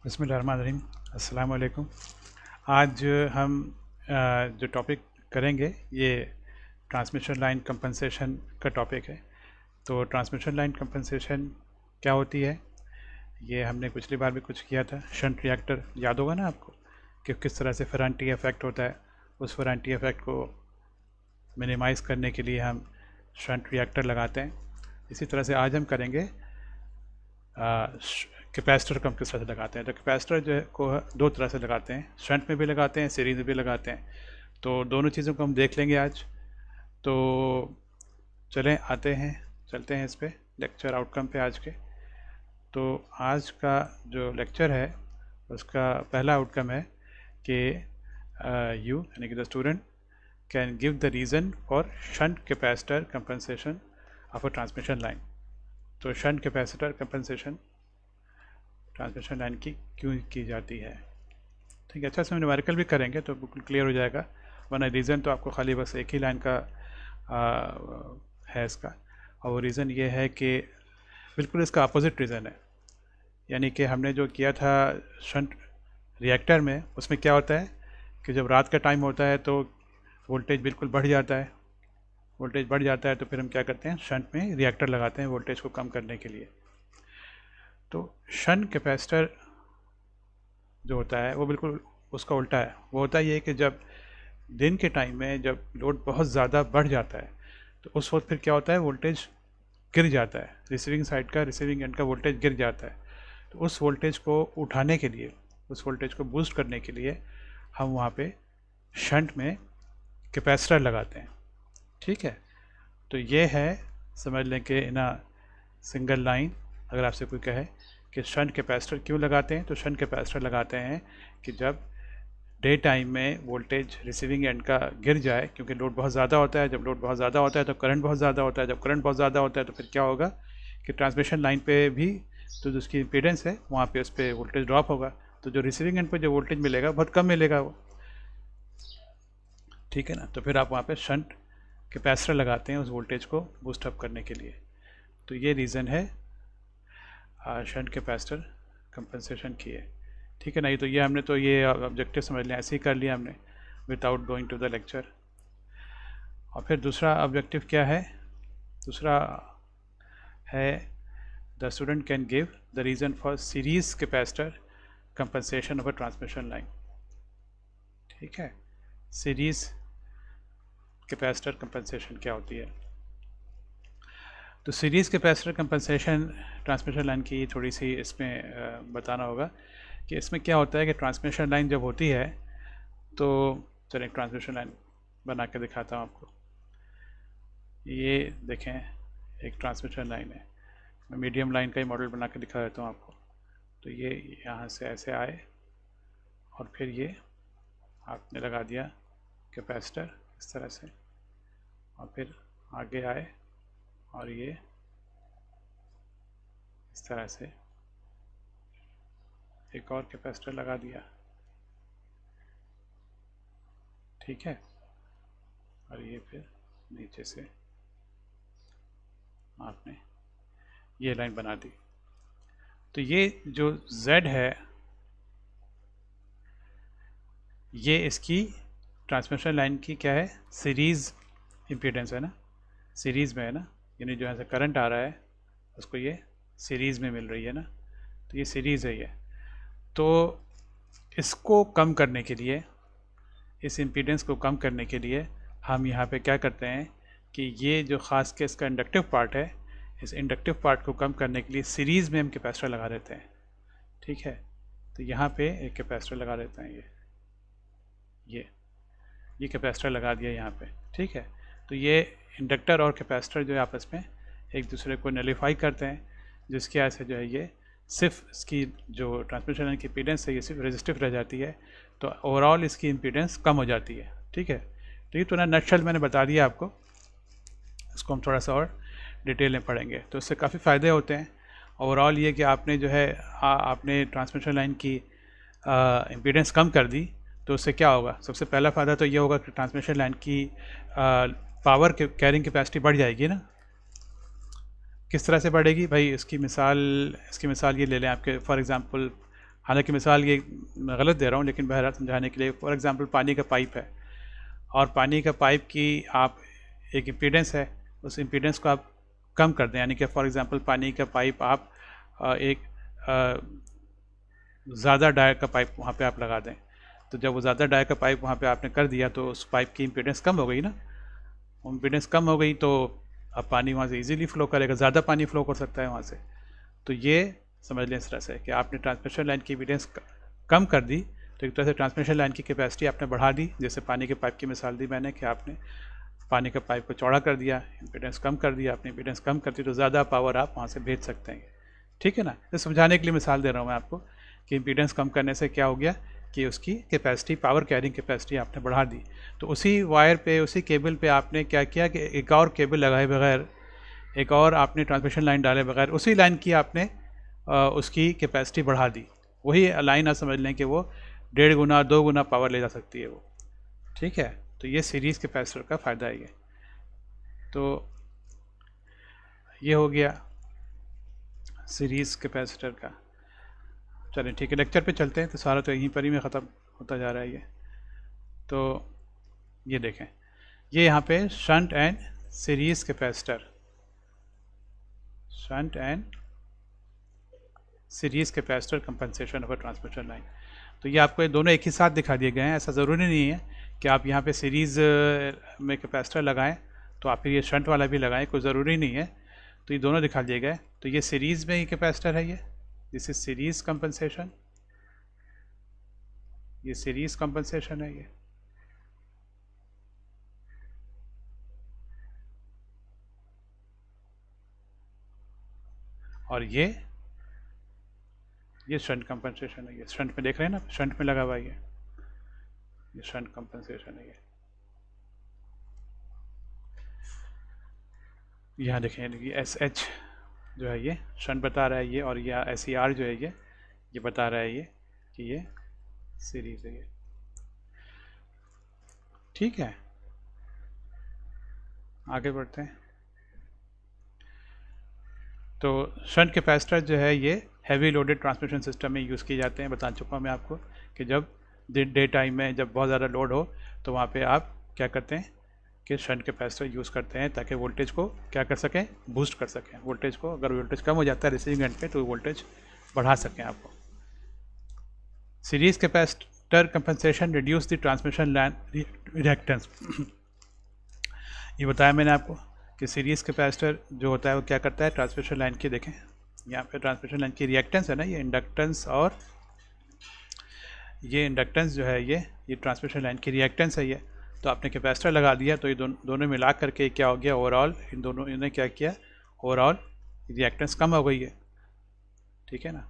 बिस्मिल्लाहिर्रहमानिर्रहीम। अस्सलाम वालेकुम। आज हम जो टॉपिक करेंगे ये ट्रांसमिशन लाइन कंपनसेशन का टॉपिक है। तो ट्रांसमिशन लाइन कंपनसेशन क्या होती है, ये हमने पिछली बार भी कुछ किया था। शंट रिएक्टर याद होगा ना आपको कि किस तरह से फेरांटी इफेक्ट होता है। उस फेरांटी इफेक्ट को मिनिमाइज़ करने के लिए हम शंट रिएक्टर लगाते हैं। इसी तरह से आज हम करेंगे कैपेसिटर को हम किस तरह से लगाते हैं। तो कैपेसिटर जो है को दो तरह से लगाते हैं, शंट में भी लगाते हैं, सीरीज में भी लगाते हैं। तो दोनों चीज़ों को हम देख लेंगे आज। तो चलें चलते हैं इस पे लेक्चर आउटकम पे आज के। तो आज का जो लेक्चर है उसका पहला आउटकम है कि यू यानी कि the student can give the reason for shunt capacitor compensation of a transmission line. तो shunt capacitor compensation transmission line की क्यों की जाती है, ठीक है। अच्छा से हम न्यूमेरिकल भी करेंगे तो बिल्कुल क्लियर हो जाएगा, वरना रीज़न तो आपको खाली बस एक ही लाइन का है इसका। और वो रीज़न ये है कि बिल्कुल इसका अपोजिट रीज़न है। यानी कि हमने जो किया था शंट रिएक्टर में, उसमें क्या होता है कि जब रात का टाइम होता है तो वोल्टेज बिल्कुल बढ़ जाता है। वोल्टेज बढ़ जाता है तो फिर हम क्या करते हैं, शंट में रिएक्टर लगाते हैं वोल्टेज को कम करने के लिए। तो शंट कैपेसिटर जो होता है वो बिल्कुल उसका उल्टा है। वो होता ये है कि जब दिन के टाइम में जब लोड बहुत ज़्यादा बढ़ जाता है तो उस वक्त फिर क्या होता है, वोल्टेज गिर जाता है, रिसीविंग एंड का वोल्टेज गिर जाता है। तो उस वोल्टेज को उठाने के लिए, उस वोल्टेज को बूस्ट करने के लिए हम वहाँ पे शंट में कैपेसिटर लगाते हैं, ठीक है। तो ये है, समझ लें कि इन अ सिंगल लाइन अगर आपसे कोई कहे कि शंट कैपेसिटर क्यों लगाते हैं, तो शंट कैपेसिटर लगाते हैं कि जब डे टाइम में वोल्टेज रिसीविंग एंड का गिर जाए, क्योंकि लोड बहुत ज़्यादा होता है। जब लोड बहुत ज़्यादा होता है तो करंट बहुत ज़्यादा होता है। जब करंट बहुत ज़्यादा होता है तो फिर क्या होगा कि ट्रांसमिशन लाइन पे भी तो जो उसकी इम्पीडेंस है वहाँ पे उस पर वोल्टेज ड्रॉप होगा। तो जो रिसीविंग एंड पे जो वोल्टेज मिलेगा बहुत कम मिलेगा वो, ठीक है ना। तो फिर आप वहाँ पे शंट कैपेसिटर लगाते हैं उस वोल्टेज को बूस्ट अप करने के लिए। तो ये रीज़न है शंट कैपेसिटर कंपनसेशन की है, ठीक है ना। तो ये हमने तो ये ऑब्जेक्टिव समझ लिया, ऐसे ही कर लिया हमने without going to the lecture. और फिर दूसरा ऑब्जेक्टिव क्या है, दूसरा है the student can give the reason for series capacitor compensation of a transmission line, ठीक है। सीरीज कैपेसिटर कंपनसेशन क्या होती है। तो series capacitor compensation transmission line की थोड़ी सी इसमें बताना होगा कि इसमें क्या होता है कि ट्रांसमिशन लाइन जब होती है तो चलिए ट्रांसमिशन लाइन बना के दिखाता हूँ आपको। ये देखें, एक ट्रांसमिशन लाइन है। मैं मीडियम लाइन का ही मॉडल बना के दिखा देता हूँ आपको। तो ये यहाँ से ऐसे आए और फिर ये आपने लगा दिया कैपेसिटर इस तरह से, और फिर आगे आए और ये इस तरह से एक और कैपेसिटर लगा दिया, ठीक है। और ये फिर नीचे से आपने ये लाइन बना दी। तो ये जो Z है ये इसकी ट्रांसमिशन लाइन की क्या है, सीरीज़ इम्पीडेंस है ना, सीरीज़ में है ना। यानी जो ऐसा करंट आ रहा है उसको ये सीरीज़ में मिल रही है ना, तो ये सीरीज़ है ये। तो इसको कम करने के लिए, इस इम्पीडेंस को कम करने के लिए हम यहाँ पे क्या करते हैं कि ये जो ख़ास के इसका इंडक्टिव पार्ट है, इस इंडक्टिव पार्ट को कम करने के लिए सीरीज़ में हम कैपेसिटर लगा देते हैं, ठीक है। तो यहाँ पे एक कैपेसिटर लगा देते हैं, ये कैपेसिटर लगा दिया यहाँ पे, ठीक है। तो ये इंडक्टर और कैपेसिटर जो है आपस में एक दूसरे को नलीफाई करते हैं, जिसकी वजह से जो है ये सिर्फ इसकी जो ट्रांसमिशन लाइन की इम्पीडेंस है ये सिर्फ रेजिस्टिव रह जाती है। तो ओवरऑल इसकी इम्पीडेंस कम हो जाती है, ठीक है। तो ये तो ना नटशेल मैंने बता दिया आपको, इसको हम थोड़ा सा और डिटेल में पढ़ेंगे। तो इससे काफ़ी फ़ायदे होते हैं। ओवरऑल ये कि आपने जो है आपने ट्रांसमिशन लाइन की इम्पीडेंस कम कर दी, तो उससे क्या होगा, सबसे पहला फ़ायदा तो ये होगा कि ट्रांसमिशन लाइन की पावर कैरिंग कैपेसिटी बढ़ जाएगी ना। किस तरह से बढ़ेगी भाई, इसकी मिसाल ये ले लें आपके, फॉर एग्ज़ाम्पल हालांकि मिसाल ये मैं गलत दे रहा हूँ, लेकिन बहरहाल समझाने के लिए, फॉर एग्जांपल पानी का पाइप है और पानी का पाइप की आप एक इम्पीडेंस है, उस इम्पीडेंस को आप कम कर दें, यानी कि फॉर एग्जांपल पानी का पाइप आप एक ज़्यादा डायर का पाइप वहाँ पे आप लगा दें, तो जब वो ज़्यादा डायर का पाइप वहाँ पे आपने कर दिया तो उस पाइप की इम्पीडेंस कम हो गई ना, इम्पीडेंस कम हो गई तो अब पानी वहाँ से इजीली फ्लो करेगा, ज़्यादा पानी फ्लो कर सकता है वहाँ से। तो ये समझ लें इस तरह से कि आपने ट्रांसमिशन लाइन की इम्पीडेंस कम कर दी, तो एक तरह से ट्रांसमिशन लाइन की कैपेसिटी आपने बढ़ा दी। जैसे पानी के पाइप की मिसाल दी मैंने कि आपने पानी का पाइप को चौड़ा कर दिया, इम्पीडेंस कम कर दिया, आपने इम्पीडेंस कम कर दी तो ज़्यादा पावर आप वहाँ से भेज सकते हैं। ठीक है ना, तो समझाने के लिए मिसाल दे रहा हूँ मैं आपको कि इम्पीडेंस कम करने से क्या हो गया कि उसकी कैपेसिटी, पावर कैरिंग कैपेसिटी आपने बढ़ा दी। तो उसी वायर पे, उसी केबल पे आपने क्या किया कि एक और केबल लगाए बगैर, एक और आपने ट्रांसमिशन लाइन डाले बगैर, उसी लाइन की आपने उसकी कैपेसिटी बढ़ा दी। वही लाइन आप समझ लें कि वो 1.5 गुना 2 गुना पावर ले जा सकती है वो। ठीक है, तो ये सीरीज़ कैपेसिटर का फ़ायदा है ये। तो ये हो गया सीरीज़ कैपेसिटर का। चलें ठीक है, लेक्चर पे चलते हैं। तो सारा तो यहीं पर ही में ख़त्म होता जा रहा है ये। तो ये देखें, ये यहाँ पे shunt and series capacitor, shunt and series capacitor compensation of a transmission line. तो ये आपको ये दोनों एक ही साथ दिखा दिए गए हैं। ऐसा ज़रूरी नहीं है कि आप यहाँ पे सीरीज़ में कैपेसिटर लगाएं तो आप फिर ये शंट वाला भी लगाएं, कोई ज़रूरी नहीं है। तो ये दोनों दिखा दिए गए। तो ये सीरीज़ में ही कैपेसिटर है, ये दिस इज सीरीज़ कंपनसेशन, ये सीरीज़ कंपनसेशन है ये। और ये शंट कंपनसेशन है, ये शंट में देख रहे हैं ना, शंट में लगा हुआ है ये शंट कंपनसेशन है ये। यहाँ देखें ये SH जो है ये शंट बता रहा है ये, और ये SER जो है ये बता रहा है ये कि ये सीरीज़ है ये। ठीक है, आगे बढ़ते हैं। तो शंट कैपेसिटर जो है ये हैवी लोडेड ट्रांसमिशन सिस्टम में यूज़ किए जाते हैं। बता चुका हूँ मैं आपको कि जब डे टाइम में जब बहुत ज़्यादा लोड हो तो वहाँ पे आप क्या करते हैं कि शंट कैपेसिटर यूज़ करते हैं ताकि वोल्टेज को क्या कर सकें, बूस्ट कर सकें वोल्टेज को। अगर वोल्टेज कम हो जाता है रिसीविंग एंड पे तो वोल्टेज बढ़ा सकें आपको। Series capacitor compensation reduce the transmission line reactance. ये बताया मैंने आपको कि सीरीज़ कैपेसिटर जो होता है वो क्या करता है, ट्रांसमिशन लाइन की, देखें यहाँ पे ट्रांसमिशन लाइन की रिएक्टेंस है ना, ये इंडक्टेंस, और ये इंडक्टेंस जो है ये ट्रांसमिशन लाइन की रिएक्टेंस है ये। तो आपने कैपेसिटर लगा दिया तो ये दोनों मिला करके क्या हो गया, ओवरऑल इन दोनों ने क्या किया, ओवरऑल रिएक्टेंस कम हो गई है। ठीक है ना,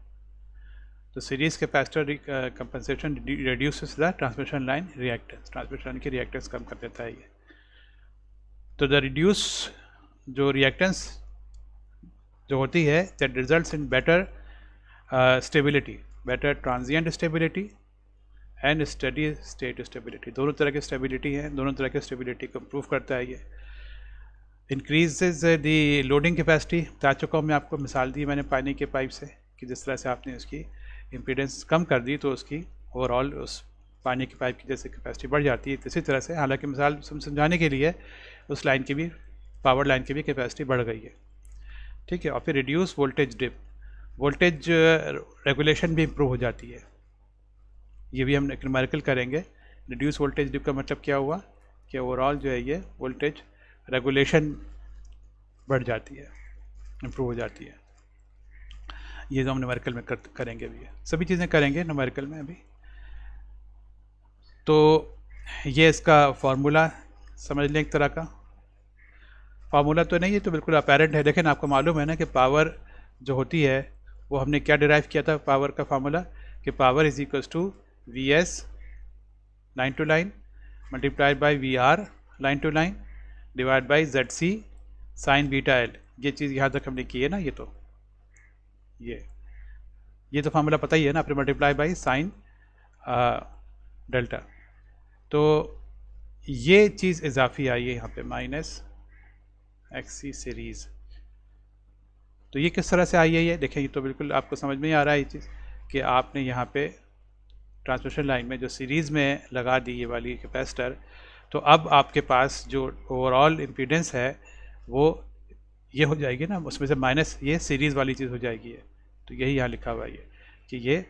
तो series capacitor compensation reduces the transmission line reactance, transmission line की रिएक्टेंस कम कर देता है ये। तो द रिड्यूस जो रिएक्टेंस जो होती है that results in better stability, better transient stability and steady state stability. दोनों तरह की स्टेबिलिटी है, दोनों तरह की स्टेबिलिटी को इम्प्रूव करता है ये। इंक्रीजेज द लोडिंग कैपेसिटी, बता चुका हूँ मैं आपको, मिसाल दी मैंने पानी के पाइप से कि जिस तरह से आपने उसकी इम्पीडेंस कम कर दी तो उसकी ओवरऑल उस पानी के पाइप की जैसे कैपेसिटी बढ़ जाती है, इसी तरह से, हालांकि मिसाल समझाने के लिए उस लाइन की भी, पावर लाइन की भी कैपेसिटी बढ़ गई है। ठीक है, और फिर reduce voltage dip, voltage regulation भी इम्प्रूव हो जाती है। ये भी हम न्यूमेरिकल करेंगे। रिड्यूस वोल्टेज डिप का मतलब क्या हुआ कि ओवरऑल जो है ये वोल्टेज रेगुलेशन बढ़ जाती है, इम्प्रूव हो जाती है। ये जो हम न्यूमेरिकल में करेंगे भी है, सभी चीज़ें करेंगे न्यूमेरिकल में अभी। तो ये इसका फार्मूला समझ लें, एक तरह का फार्मूला तो नहीं है, तो बिल्कुल अपैरेंट है। देखें ना, आपको मालूम है ना कि पावर जो होती है वो हमने क्या डिराइव किया था पावर का फार्मूला, कि power is equal to VS line to line multiplied by VR line to line divide by ZC sign beta L। ये चीज़ यहाँ तक हमने की है ना, ये तो ये तो फार्मूला पता ही है ना, आपने मल्टीप्लाई बाई साइन डेल्टा। तो ये चीज़ इजाफी आई है यहाँ पे माइनस XC सीरीज़। तो ये किस तरह से आई है, ये देखें, ये तो बिल्कुल आपको समझ में ही आ रहा है ये चीज़ कि आपने यहाँ पे ट्रांसमिशन लाइन में जो सीरीज़ में लगा दी ये वाली कैपेसिटर, तो अब आपके पास जो ओवरऑल इम्पीडेंस है वो ये हो जाएगी ना, उसमें से माइनस ये सीरीज़ वाली चीज़ हो जाएगी है। तो यही यहाँ लिखा हुआ है ये कि ये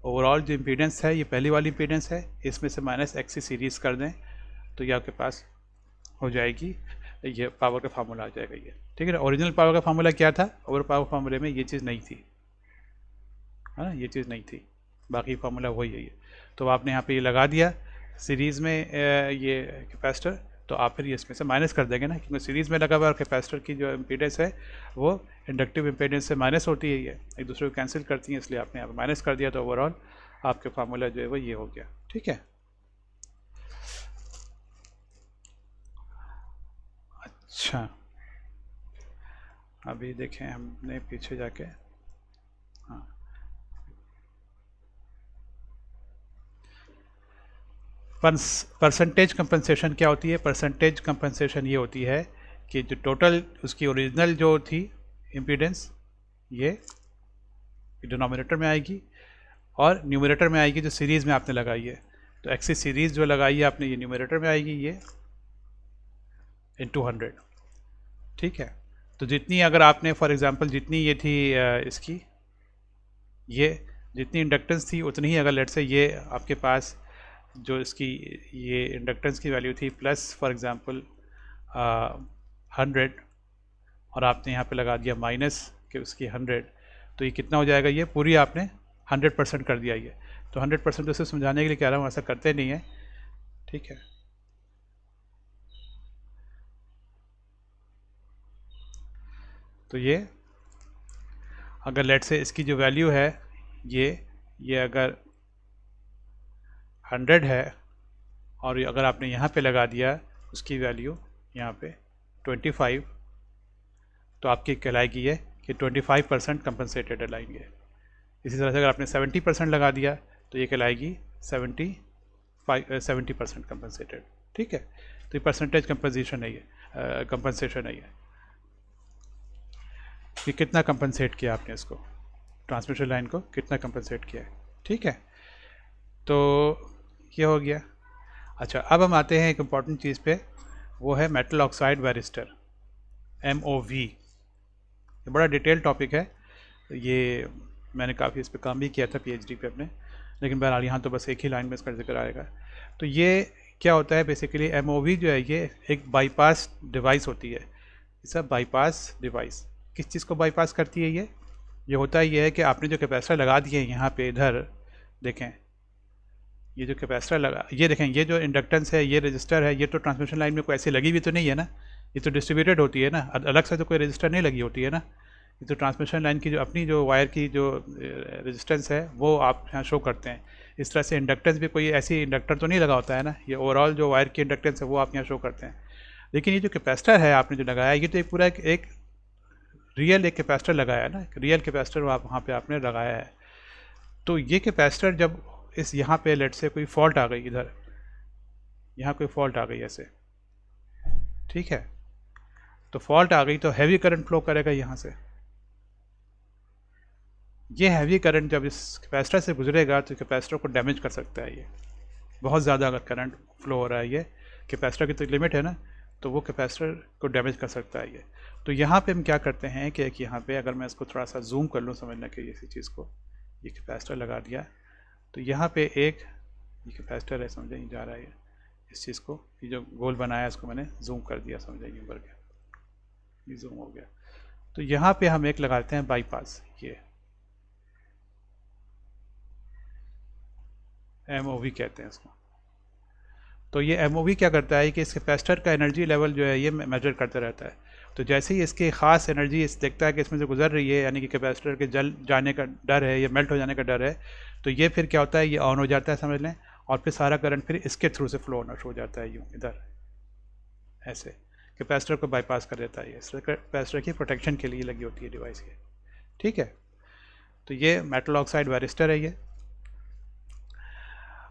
ओवरऑल जो इम्पीडेंस है ये पहली वाली इम्पीडेंस है, इसमें से माइनस एक्सी सीरीज़ कर दें तो ये आपके पास हो जाएगी, ये पावर का फार्मूला आ जाएगा ये। ठीक है ना। ओरिजिनल पावर का फार्मूला क्या था? ओवर पावर फार्मूले में ये चीज़ नहीं थी, है ना, ये चीज़ नहीं थी, बाकी फार्मूला वही है ये। तो आपने यहाँ पे ये लगा दिया सीरीज़ में ये कैपेसिटर, तो आप फिर इसमें से माइनस कर देंगे ना, क्योंकि सीरीज़ में लगा हुआ और कैपेसिटर की जो इम्पीडेंस है वो इंडक्टिव इम्पीडेंस से माइनस होती है, ये एक दूसरे को कैंसिल करती हैं, इसलिए आपने यहाँ पर माइनस कर दिया, तो ओवरऑल आपके फार्मूला जो है वो ये हो गया। ठीक है। अच्छा, अभी देखें हमने पीछे जाके, हाँ, परसेंटेज कंपनसेशन क्या होती है? परसेंटेज कंपनसेशन ये होती है कि जो टोटल उसकी ओरिजिनल जो थी इम्पीडेंस ये डिनोमिनेटर में आएगी और न्यूमरेटर में आएगी जो सीरीज़ में आपने लगाई है। तो एक्सी सीरीज़ जो लगाई है आपने ये न्यूमरेटर में आएगी, ये इन 200। ठीक है। तो जितनी अगर आपने फॉर एग्जांपल जितनी ये थी इसकी ये जितनी इंडक्टेंस थी उतनी ही अगर लेट से ये आपके पास जो इसकी ये इंडक्टेंस की वैल्यू थी प्लस फॉर एग्जांपल 100 और आपने यहाँ पे लगा दिया माइनस कि उसकी 100, तो ये कितना हो जाएगा? ये पूरी आपने 100% कर दिया ये। तो 100% तो उसे समझाने के लिए कह रहा हूँ, ऐसा करते नहीं है। ठीक है। तो ये अगर लेट से इसकी जो वैल्यू है ये अगर 100 है और अगर आपने यहाँ पे लगा दिया उसकी वैल्यू यहाँ पे 25, तो आपकी कहलाएगी ये कि 25% कंपनसेटेड है लाइन ये। इसी तरह से अगर आपने 70% लगा दिया तो ये कहलाएगी 70% कंपनसेटेड। ठीक है। तो ये परसेंटेज कंपनसेशन है, ये कंपनसेशन है ये कितना कंपनसेट किया आपने इसको, ट्रांसमिशन लाइन को कितना कंपनसेट किया है। ठीक है। तो ये हो गया। अच्छा, अब हम आते हैं एक इम्पॉर्टेंट चीज़ पे, वो है मेटल ऑक्साइड वायरिस्टर, MOV। ये बड़ा डिटेल टॉपिक है, ये मैंने काफ़ी इस पर काम भी किया था PhD पे अपने, लेकिन बहरहाल यहाँ तो बस एक ही लाइन में इसका जिक्र आएगा। तो ये क्या होता है बेसिकली? MOV जो है ये एक बाईपास डिवाइस होती है। सब बाईपास डिवाइस किस चीज़ को बाईपास करती है? ये होता है ये है कि आपने जो कैपेसिटर लगा दिए यहाँ पे, इधर देखें ये जो कैपेसिटर लगा, ये देखें ये जो इंडक्टेंस है, ये रजिस्टर है, ये तो ट्रांसमिशन लाइन में कोई ऐसी लगी भी तो नहीं है ना, ये तो डिस्ट्रीब्यूटेड होती है ना, अलग से तो कोई रजिस्टर नहीं लगी होती है ना। ये तो ट्रांसमिशन लाइन की जो अपनी जो वायर की जो रेजिस्टेंस है वो आप यहाँ शो करते हैं। इस तरह से इंडक्टेंस भी कोई ऐसी इंडक्टर तो नहीं लगा होता है ना, ये ओवरऑल जो वायर की इंडक्टेंस है वो आप यहाँ शो करते हैं। लेकिन ये जो कैपेसिटर है आपने जो लगाया, ये तो एक पूरा एक रियल एक कैपेसिटर लगाया है ना, एक रियल कैपेसिटर आप वहाँ पे आपने लगाया है। तो ये कैपेसिटर जब इस यहाँ पे लेट से कोई फॉल्ट आ गई, इधर यहाँ कोई फॉल्ट आ गई ऐसे, ठीक है, तो फॉल्ट आ गई तो हैवी करंट फ्लो करेगा यहाँ से। ये हैवी करंट जब इस कैपेसिटर से गुजरेगा तो कैपेसिटर को डैमेज कर सकता है। ये बहुत ज़्यादा अगर करंट फ्लो हो रहा है, ये कैपेसिटर की तो लिमिट है ना, तो वो कैपेसिटर को डैमेज कर सकता है ये। तो यहाँ पे हम क्या करते हैं कि यहाँ पे अगर मैं इसको थोड़ा सा जूम कर लूँ समझने के इसी चीज़ को, ये कैपेसिटर लगा दिया तो यहाँ पे एक ये कैपेसिटर है, समझे, जा रहा है इस चीज़ को, ये जो गोल बनाया है इसको मैंने जूम कर दिया, समझे, यूँ करके ये जूम हो गया। तो यहाँ पे हम एक लगाते हैं बाईपास, ये MOV कहते हैं इसको। तो ये MOV क्या करता है कि इस कैपेसिटर का एनर्जी लेवल जो है ये मेजर करता रहता है। तो जैसे ही इसकी ख़ास एनर्जी इस देखता है कि इसमें से गुजर रही है, यानी कि कैपेसिटर के जल जाने का डर है, ये मेल्ट हो जाने का डर है, तो ये फिर क्या होता है, ये ऑन हो जाता है समझ लें, और फिर सारा करंट फिर इसके थ्रू से फ्लो होना शुरू हो जाता है, यूँ इधर ऐसे कैपेसिटर को बाईपास कर देता है। इस कैपेसिटर की प्रोटेक्शन के लिए लगी होती है डिवाइस ये। ठीक है। तो ये मेटल ऑक्साइड वायरिस्टर है ये।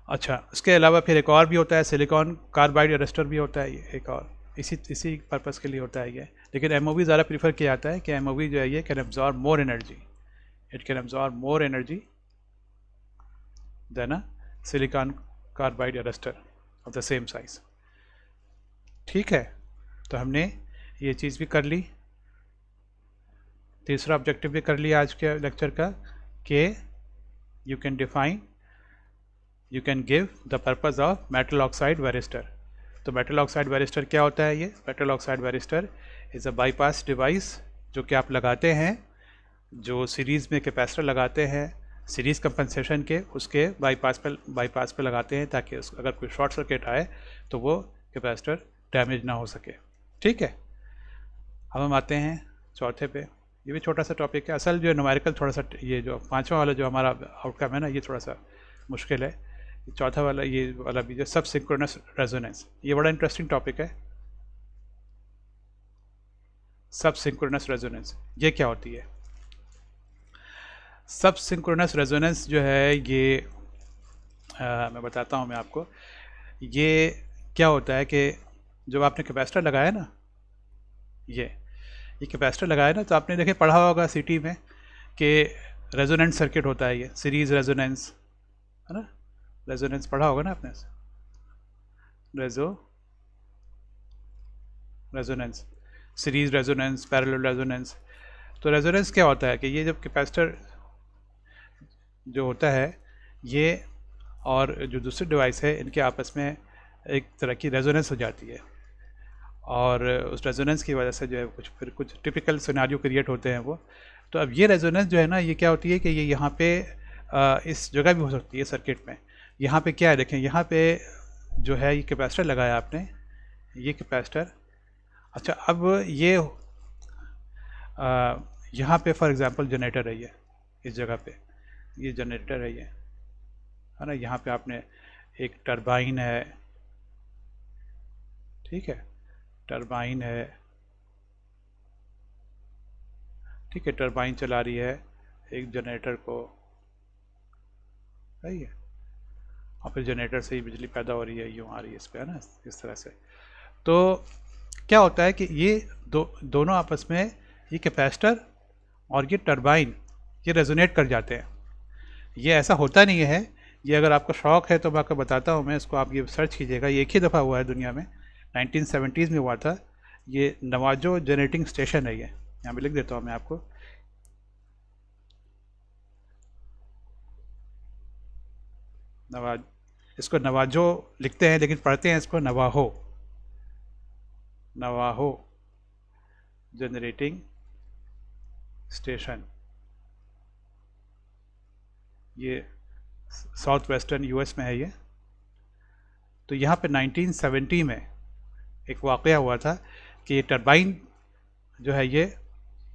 अच्छा, इसके अलावा फिर एक और भी होता है, सिलिकॉन कार्बाइड अरेस्टर भी होता है ये एक और, इसी पर्पज़ के लिए होता है ये। लेकिन MOV ज़्यादा प्रीफर किया जाता है कि MOV जो है ये can absorb more energy, it can absorb more energy than a silicon carbide arrester of the same size. ठीक है, तो हमने ये चीज़ भी कर ली, तीसरा ऑब्जेक्टिव भी कर लिया आज के लेक्चर का कि you can give the purpose of metal oxide varistor. तो मेटल ऑक्साइड वेरिस्टर क्या होता है? ये metal oxide varistor is a bypass device जो कि आप लगाते हैं, जो सीरीज़ में कैपेसिटर लगाते हैं सीरीज़ कंपनसेशन के, उसके बाईपास पे लगाते हैं ताकि अगर कोई शॉर्ट सर्किट आए तो वो कैपेसिटर डैमेज ना हो सके। ठीक है, अब हम आते हैं चौथे पे। ये भी छोटा सा टॉपिक है, असल जो न्यूमेरिकल थोड़ा सा, ये जो पांचवा वाला जो हमारा आउटकम है ना, ये थोड़ा सा मुश्किल है। चौथा वाला, ये वाला भी जो सब सिंक्रोनस रेजोनेंस, ये बड़ा इंटरेस्टिंग टॉपिक है। सब सिंक्रोनस रेजोनेंस ये क्या होती है? सब सिंक्रोनस रेजोनेंस जो है ये मैं बताता हूँ मैं आपको। ये क्या होता है कि जब आपने कैपेसिटर लगाया ना, ये कैपेसिटर लगाया ना, तो आपने देखे पढ़ा होगा सीटी में कि रेजोनेंट सर्किट होता है, ये सीरीज रेजोनेंस है ना, रेजोनेंस पढ़ा होगा ना आपने, resonance, series resonance, parallel resonance. तो रेजोनेंस क्या होता है कि ये जब कैपेसिटर जो होता है ये और जो दूसरी डिवाइस है, इनके आपस में एक तरह की रेजोनेंस हो जाती है, और उस रेजोनेंस की वजह से जो है कुछ टिपिकल सिनेरियो क्रिएट होते हैं वो। तो अब ये रेजोनेंस जो है ना, ये क्या होती है कि ये यहाँ पे इस जगह भी हो सकती है सर्किट में। यहाँ पे क्या है, देखें यहाँ पे जो है ये कैपेसिटर लगाया आपने, ये कैपेसिटर। अच्छा, अब ये यहाँ पे फॉर एग्जांपल जनरेटर है, ये इस जगह पे ये जनरेटर है, ये है ना। यहाँ पे आपने एक टरबाइन है, ठीक है, टरबाइन है, ठीक है, टरबाइन चला रही है एक जनरेटर को, सही है, और फिर जनरेटर से ही बिजली पैदा हो रही है, यूँ आ रही है इस पर, है ना, इस तरह से। तो क्या होता है कि ये दोनों आपस में, ये कैपेसिटर और ये टरबाइन, ये रेजोनेट कर जाते हैं। ये ऐसा होता नहीं है, ये अगर आपको शौक़ है तो मैं आपको बताता हूँ, मैं इसको आप ये सर्च कीजिएगा, ये एक ही दफ़ा हुआ है दुनिया में, 1970s में हुआ था। ये नवाजो जनरेटिंग स्टेशन है, ये यहाँ पे लिख देता हूँ मैं आपको, इसको नवाजो लिखते हैं लेकिन पढ़ते हैं इसको नवाहो जनरेटिंग स्टेशन। ये साउथ वेस्टर्न यूएस में है ये। तो यहाँ पे 1970 में एक वाक़या हुआ था कि ये टरबाइन जो है, ये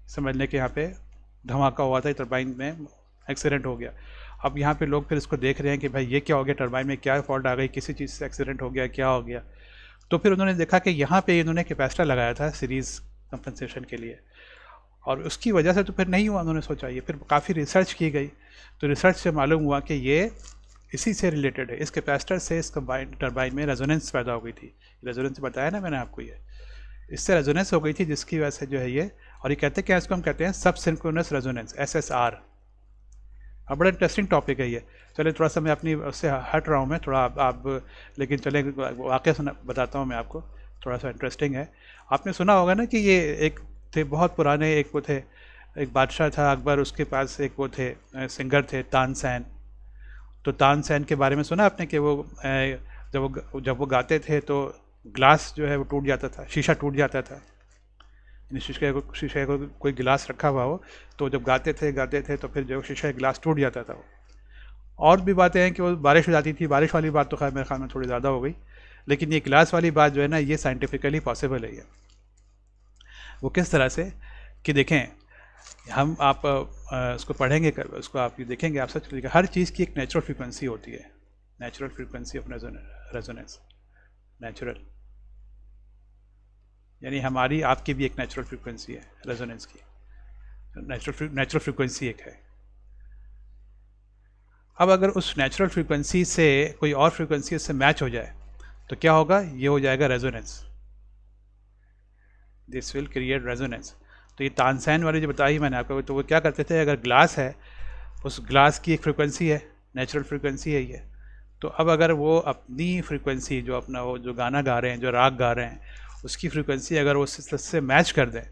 समझ लें कि यहाँ पे धमाका हुआ था, टरबाइन में एक्सीडेंट हो गया। अब यहाँ पे लोग फिर इसको देख रहे हैं कि भाई ये क्या हो गया, टरबाइन में क्या फॉल्ट आ गई, किसी चीज़ से एक्सीडेंट हो गया, क्या हो गया। तो फिर उन्होंने देखा कि यहाँ पे इन्होंने कैपेसिटर लगाया था सीरीज़ कंपनसेशन के लिए, और उसकी वजह से तो फिर नहीं हुआ। उन्होंने सोचा, ये फिर काफ़ी रिसर्च की गई, तो रिसर्च से मालूम हुआ कि ये इसी से रिलेटेड है, इस कैपेसिटर से इस टरबाइन में रेजोनेंस पैदा हो गई थी। रेजोनेंस बताया ना मैंने आपको, ये इससे रेजोनेंस हो गई थी, जिसकी वजह से जो है ये, और ये कहते क्या, इसको हम कहते हैं सब सिंक्रोनस रेजोनेंस, SSR। अब बड़ा इंटरेस्टिंग टॉपिक है ये। चले थोड़ा सा मैं अपनी उससे हट रहा हूँ मैं थोड़ा, आप लेकिन चले वाक़या बताता हूँ मैं आपको, थोड़ा सा इंटरेस्टिंग है। आपने सुना होगा ना कि ये एक थे बहुत पुराने, एक वो थे, एक बादशाह था अकबर, उसके पास एक वो थे सिंगर थे तानसेन। तो तानसेन के बारे में सुना आपने कि वो जब वो गाते थे तो ग्लास जो है वो टूट जाता था, शीशा टूट जाता था। शीशे को कोई गिलास रखा हुआ हो, तो जब गाते थे तो फिर जो शीशा गिलास टूट जाता था वो। और भी बातें हैं कि वो बारिश हो जाती थी, बारिश वाली बात तो खैर मेरे ख्याल में थोड़ी ज़्यादा हो गई, लेकिन ये गिलास वाली बात जो है ना, ये साइंटिफिकली पॉसिबल है। ये वो किस तरह से कि देखें, हम आप उसको पढ़ेंगे, उसको आप देखेंगे, आप सच करिएगा, हर चीज़ की एक नेचुरल फ्रीक्वेंसी होती है, natural frequency of resonance, natural यानी हमारी आपकी भी एक नेचुरल फ्रीक्वेंसी है रेजोनेंस की, नेचुरल फ्रीक्वेंसी एक है। अब अगर उस नेचुरल फ्रीक्वेंसी से कोई और फ्रीक्वेंसी उससे मैच हो जाए तो क्या होगा, ये हो जाएगा resonance, this will create resonance. तो ये तानसेन वाली जो बताई मैंने आपको, तो वो क्या करते थे, अगर ग्लास है, उस ग्लास की एक फ्रीक्वेंसी है, नेचुरल फ्रीक्वेंसी है ये। तो अब अगर वो अपनी फ्रीक्वेंसी जो अपना वो जो गाना गा रहे हैं, जो राग गा रहे हैं, उसकी फ्रीक्वेंसी अगर वो उससे मैच कर दें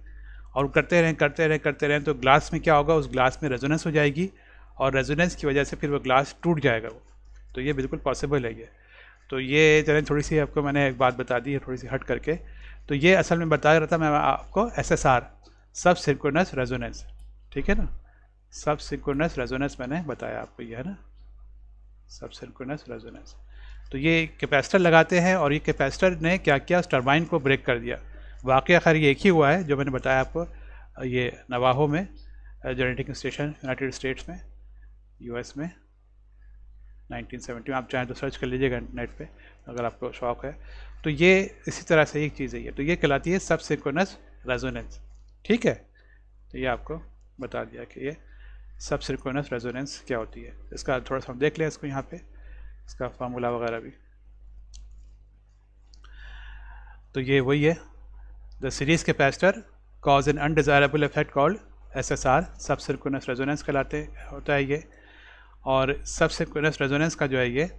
और करते रहें करते रहें करते रहें, तो ग्लास में क्या होगा, उस ग्लास में रेजोनेंस हो जाएगी और रेजोनेंस की वजह से फिर वो ग्लास टूट जाएगा वो। तो ये बिल्कुल पॉसिबल है ये। तो ये चलें, थोड़ी सी आपको मैंने एक बात बता दी है थोड़ी सी हट करके। तो ये असल में बता रहा था मैं आपको SSR, सब सिंक्रोनस रेजोनेंस, ठीक है ना। सब सिंक्रोनस रेजोनेंस मैंने बताया आपको, ये है ना, सब सिंक्रोनस रेजोनेंस। तो ये कैपेसिटर लगाते हैं और ये कैपेसिटर ने क्या किया, उस टरबाइन को ब्रेक कर दिया। वाकई खैर ये एक ही हुआ है जो मैंने बताया आपको, ये नवाहो में, जेनेटिक स्टेशन यूनाइटेड स्टेट्स में, US में 1970 में। आप चाहें तो सर्च कर लीजिएगा नेट पे अगर आपको शौक है। तो ये इसी तरह से एक चीज़ है ये, तो ये कहलाती है सब सिंक्रोनस रेजोनेंस, ठीक है। तो ये आपको बता दिया कि ये सब सिंक्रोनस रेजोनेंस क्या होती है। इसका थोड़ा सा हम देख लें इसको यहाँ पे, इसका फार्मूला वगैरह भी। तो ये वही है, the series capacitor cause an undesirable effect called SSR, subsynchronous resonance कहलाते होता है ये। और सब सिंक्रोनस रेजोनेंस का जो है ये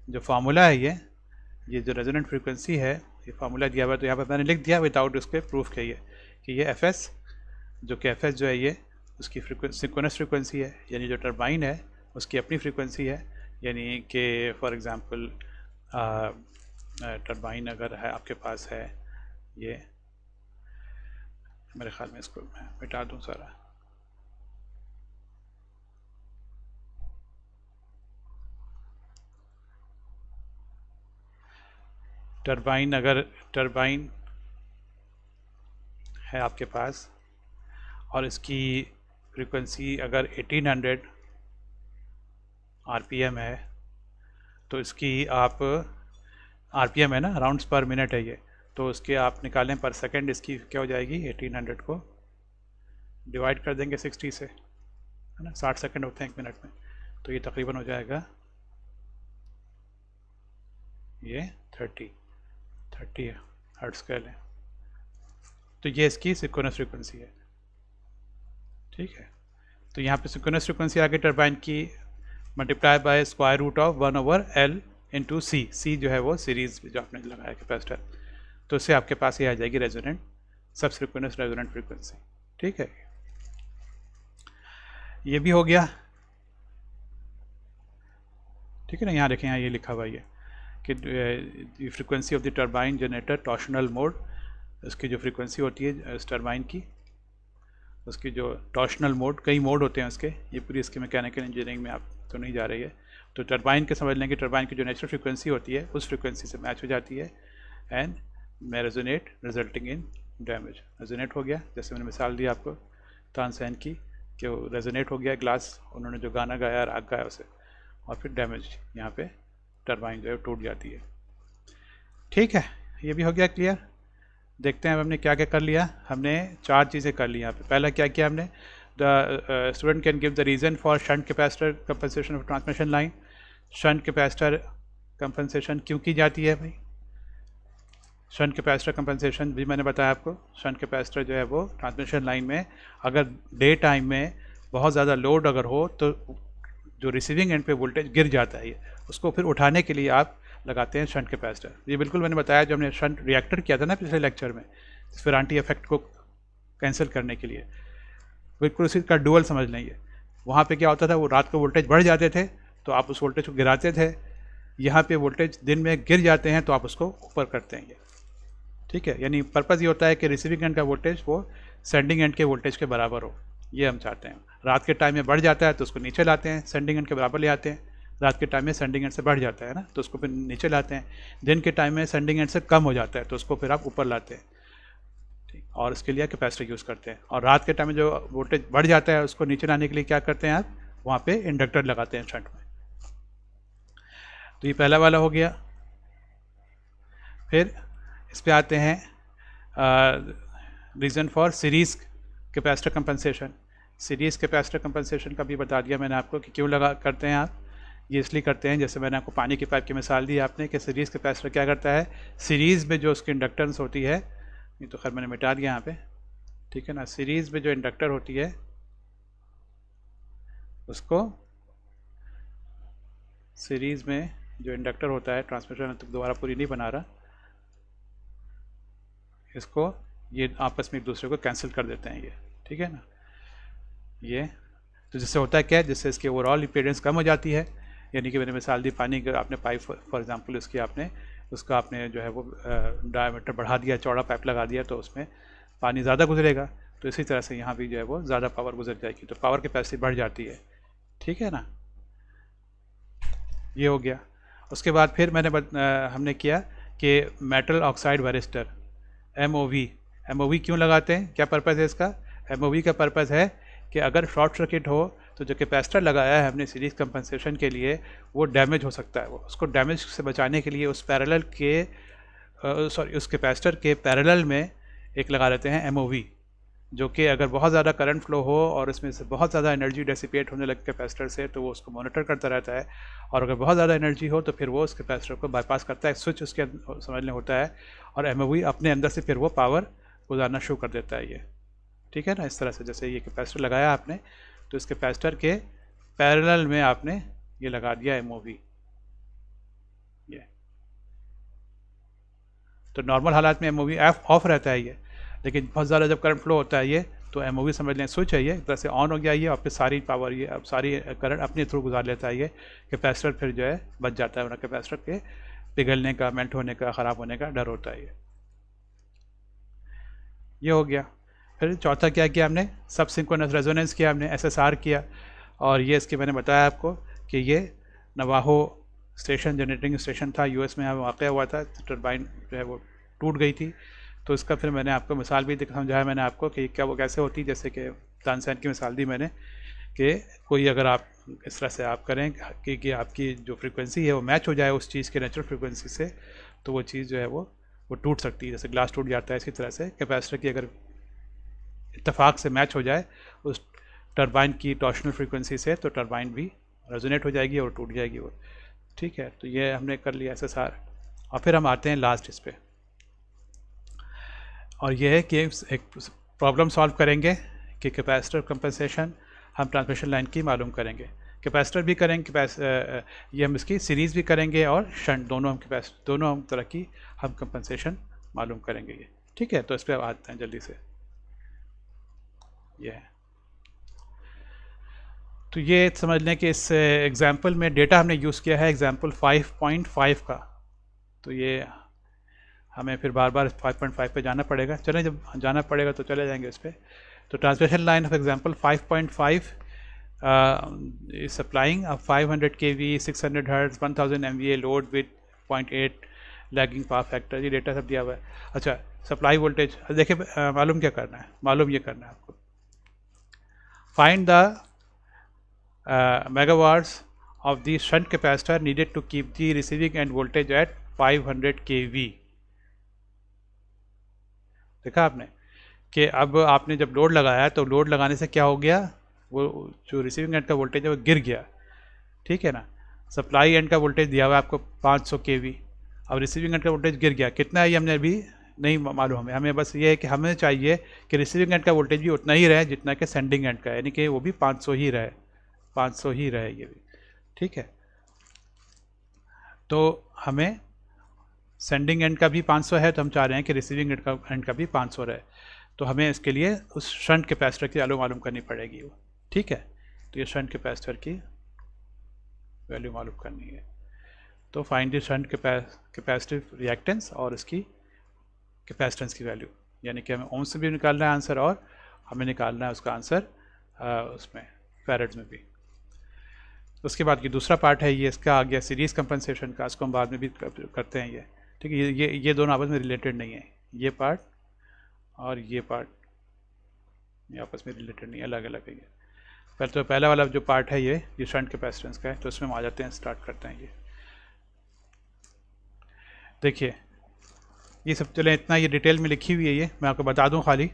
जो फार्मूला है, ये जो रेजोनेंट फ्रीक्वेंसी है, ये फार्मूला दिया हुआ है। तो यहाँ पर मैंने लिख दिया विदाउट उसके प्रूफ के, ये कि ये FS, जो कि FS जो है ये उसकी सिंक्रोनस फ्रीक्वेंसी है, यानी जो टरबाइन है उसकी अपनी फ्रीक्वेंसी है। यानी कि फॉर एग्ज़ाम्पल टरबाइन अगर है आपके पास है, ये मेरे ख्याल में इसको मैं मिटा दूँ सारा। टरबाइन है आपके पास और इसकी फ्रीक्वेंसी अगर 1800 RPM है, तो इसकी आप RPM है ना, राउंड्स पर मिनट है ये, तो उसके आप निकालें पर सेकंड, इसकी क्या हो जाएगी, 1800 को डिवाइड कर देंगे 60 से, है ना, 60 सेकंड होते हैं 1 मिनट में, तो ये तकरीबन हो जाएगा ये 30 हर्ट्ज़ का है। तो ये इसकी सिंक्रोनस फ्रीक्वेंसी है, ठीक है। तो यहाँ पे सिंक्रोनस फ्रीक्वेंसी आ गई टरबाइन की, multiply by square root of 1/L into C जो है वो सीरीज जो आपने लगाया कैपेसिटर, तो इससे आपके पास ये आ जाएगी रेजोनेंट, सब सिंक्रोनस रेजोनेंट फ्रीक्वेंसी, ठीक है। ये भी हो गया, ठीक है ना। यहाँ देखें, यहाँ ये लिखा हुआ है कि frequency of the turbine generator torsional mode, इसकी जो फ्रीक्वेंसी होती है इस टरबाइन की, उसकी जो टॉर्शनल मोड, कई मोड होते हैं उसके, ये पूरी इसकी मैकेनिकल इंजीनियरिंग में आप तो नहीं जा रही है। तो टरबाइन के समझ लें कि टरबाइन की जो नेचुरल फ्रीक्वेंसी होती है उस फ्रीक्वेंसी से मैच हो जाती है, एंड में resonate resulting in damage. Resonate हो गया, जैसे मैंने मिसाल दी आपको तानसेन की कि वो रेजोनेट हो गया ग्लास, उन्होंने जो गाना गाया राग गाया उसे, और फिर डैमेज यहाँ पे टरबाइन जो है टूट जाती है, ठीक है। ये भी हो गया क्लियर। देखते हैं अब हमने क्या क्या कर लिया। हमने 4 चीज़ें कर ली यहाँ पे। पहला क्या किया हमने, the student can give the reason for shunt capacitor compensation of transmission line. Shunt capacitor compensation क्यों की जाती है भाई, शंट कैपेसिटर कंपनसेशन भी मैंने बताया आपको। शंट कैपेसिटर जो है वो ट्रांसमिशन लाइन में अगर डे टाइम में बहुत ज़्यादा लोड अगर हो तो जो रिसीविंग एंड पे वोल्टेज गिर जाता है, उसको फिर उठाने के लिए आप लगाते हैं शंट कैपेसिटर। ये बिल्कुल मैंने बताया जो हमने शंट रिएक्टर किया था ना पिछले लेक्चर में, फेरांटी इफेक्ट को कैंसिल करने के लिए, बिल्कुल उसी का डुअल समझ लेंगे। वहाँ पे क्या होता था, वो रात को वोल्टेज बढ़ जाते थे तो आप उस वोल्टेज को गिराते थे, यहाँ पे वोल्टेज दिन में गिर जाते हैं तो आप उसको ऊपर करते हैं, ठीक है। यानी पर्पज़ ये होता है कि रिसीविंग एंड का वोल्टेज वो सेंडिंग एंड के वोल्टेज के बराबर हो, ये हम चाहते हैं। रात के टाइम में बढ़ जाता है तो उसको नीचे लाते हैं, सेंडिंग एंड के बराबर ले आते हैं। रात के टाइम में सेंडिंग एंड से बढ़ जाता है ना, तो उसको फिर नीचे लाते हैं। दिन के टाइम में सेंडिंग एंड से कम हो जाता है तो उसको फिर आप ऊपर लाते हैं, ठीक। और इसके लिए कैपेसिटर यूज़ करते हैं। और रात के टाइम में जो वोल्टेज बढ़ जाता है उसको नीचे लाने के लिए क्या करते हैं आप, वहाँ पे इंडक्टर लगाते हैं शंट में। तो ये पहला वाला हो गया। फिर इस पर आते हैं reason for series capacitor compensation. Series capacitor compensation का भी बता दिया मैंने आपको कि क्यों लगा करते हैं आप। ये इसलिए करते हैं, जैसे मैंने आपको पानी की पाइप की मिसाल दी आपने कि सीरीज़ कैपेसिटर क्या करता है, सीरीज़ में जो उसकी इंडक्टेंस होती है, ये तो खैर मैंने मिटा दिया यहाँ पे, ठीक है ना। सीरीज़ में जो इंडक्टर होती है उसको सीरीज़ में जो इंडक्टर होता है, ट्रांसमिशन तो दोबारा पूरी नहीं बना रहा, इसको ये आपस में एक दूसरे को कैंसिल कर देते हैं ये, ठीक है ना। ये तो जिससे होता है क्या है, जिससे इसकी ओवरऑल इम्पीडेंस कम हो जाती है। यानी कि मैंने मिसाल दी, पानी का आपने पाइप फॉर एग्जांपल इसकी आपने उसका आपने जो है वो डायमीटर बढ़ा दिया, चौड़ा पाइप लगा दिया, तो उसमें पानी ज़्यादा गुजरेगा। तो इसी तरह से यहाँ भी जो है वो ज़्यादा पावर गुजर जाएगी, तो पावर कैपेसिटी बढ़ जाती है, ठीक है ना। ये हो गया। उसके बाद फिर हमने किया कि मेटल ऑक्साइड वारिस्टर MOV क्यों लगाते हैं, क्या पर्पज़ है इसका। MOV का पर्पज़ है कि अगर शॉर्ट सर्किट हो तो जो कैपेसिटर लगाया है हमने सीरीज़ कंपनसेशन के लिए, वो डैमेज हो सकता है। वो उसको डैमेज से बचाने के लिए उस पैरेलल के उस कैपेसिटर के पैरेलल में एक लगा लेते हैं MOV, जो कि अगर बहुत ज़्यादा करंट फ्लो हो और उसमें से बहुत ज़्यादा एनर्जी डेसिपेट होने लगे कैपेसिटर से, तो वो उसको मॉनिटर करता रहता है। और अगर बहुत ज़्यादा एनर्जी हो तो फिर वो उस कैपेसिटर को बाईपास करता है, स्विच उसके समझने होता है, और MOV अपने अंदर से फिर वो पावर गुजारना शुरू कर देता है ये, ठीक है ना। इस तरह से जैसे ये कैपेसिटर लगाया आपने, तो इस कैपेसिटर के पैरेलल में आपने ये लगा दिया MOV। ये तो नॉर्मल हालात में MOV ऑफ रहता है ये, लेकिन बहुत ज़्यादा जब करंट फ्लो होता है ये, तो MOV समझ लें स्विच है ये, एक तरह से ऑन हो गया ये, और फिर सारी पावर ये अब सारी करंट अपने थ्रू गुजार लेता है ये। कैपेसिटर फिर जो है बच जाता है, वरना कैपेसिटर के पिघलने का, मेल्ट होने का, ख़राब होने का डर होता है ये हो गया। फिर चौथा क्या किया हमने, सब सिंक्रोनस रेजोनेंस किया हमने, SSR किया। और ये इसके मैंने बताया आपको कि ये नवाहो स्टेशन जनरेटिंग स्टेशन था, US में वाक़या हुआ था, टरबाइन जो है वो टूट गई थी। तो इसका फिर मैंने आपको मिसाल भी समझाया मैंने आपको कि क्या वो कैसे होती, जैसे कि तानसेन की मिसाल दी मैंने कि कोई अगर आप इस तरह से आप करें कि आपकी जो फ्रीक्वेंसी है वो मैच हो जाए उस चीज़ के नेचुरल फ्रीक्वेंसी से, तो वो चीज़ जो है वो टूट सकती है, जैसे ग्लास टूट जाता है। इसी तरह से कैपेसिटर की अगर इत्तेफाक से मैच हो जाए उस टरबाइन की टॉर्शनल फ्रीक्वेंसी से, तो टरबाइन भी रेजोनेट हो जाएगी और टूट जाएगी वो, ठीक है। तो ये हमने कर लिया SSR। और फिर हम आते हैं लास्ट इस पर, और ये है कि एक प्रॉब्लम सॉल्व करेंगे कि कैपेसिटर कंपनसेशन हम ट्रांसमिशन लाइन की मालूम करेंगे, कैपेसिटर भी करेंगे, ये हम इसकी सीरीज़ भी करेंगे और शंट, दोनों हम तरह की हम कंपनसेशन मालूम करेंगे ये, ठीक है। तो इस पर आते हैं जल्दी से। ये है तो ये समझ लें कि इस एग्जांपल में डेटा हमने यूज़ किया है एग्जांपल 5.5 का, तो ये हमें फिर बार बार 5.5 पे जाना पड़ेगा। चलें, जब जाना पड़ेगा तो चले जाएंगे उस पर। तो transmission line of example 5.5 is supplying a 500 kV 600 Hz 1000 MVA load with 0.8 lagging power factor, ये डेटा सब दिया हुआ है। अच्छा, सप्लाई वोल्टेज देखिए, मालूम क्या करना है, मालूम ये करना है आपको, find the megawatts of the shunt capacitor needed to keep the receiving end voltage at 500 kV। देखा आपने कि अब आपने जब लोड लगाया तो लोड लगाने से क्या हो गया, वो जो रिसीविंग एंड का वोल्टेज है वो गिर गया, ठीक है ना। सप्लाई एंड का वोल्टेज दिया हुआ है आपको 500 kV, अब रिसीविंग एंड का वोल्टेज गिर गया, कितना है ये हमने अभी नहीं मालूम हमें बस ये है कि हमें चाहिए कि रिसीविंग एंड का वोल्टेज भी उतना ही रहे जितना कि सेंडिंग एंड का है, यानी कि वो भी 500 ही रहे, 500 ही रहे ये भी, ठीक है। तो हमें सेंडिंग एंड का भी 500 है, तो हम चाह रहे हैं कि रिसीविंग एंड का भी 500 रहे, तो हमें इसके लिए उस शंट कैपेसिटर की वैल्यू मालूम करनी पड़ेगी वो, ठीक है। तो ये शंट कैपेसिटर की वैल्यू मालूम करनी है, तो find the shunt capacitive reactance और इसकी कैपेसिटेंस की वैल्यू, यानी कि हमें ओम्स से भी निकालना है आंसर और हमें निकालना है उसका आंसर उसमें फैरेड्स में भी। उसके बाद ये दूसरा पार्ट है, ये इसका आ गया सीरीज़ कंपनसेशन का, इसको हम बाद में भी करते हैं ये, ठीक है। ये दोनों आपस में रिलेटेड नहीं है, ये पार्ट और ये पार्ट ये आपस में रिलेटेड नहीं है, अलग अलग है ये। पहले तो पहला वाला जो पार्ट है ये शंट कैपेसिटेंस का है, तो इसमें हम आ जाते हैं, स्टार्ट करते हैं। ये देखिए, ये सब चले इतना ये डिटेल में लिखी हुई है, ये मैं आपको बता दूं खाली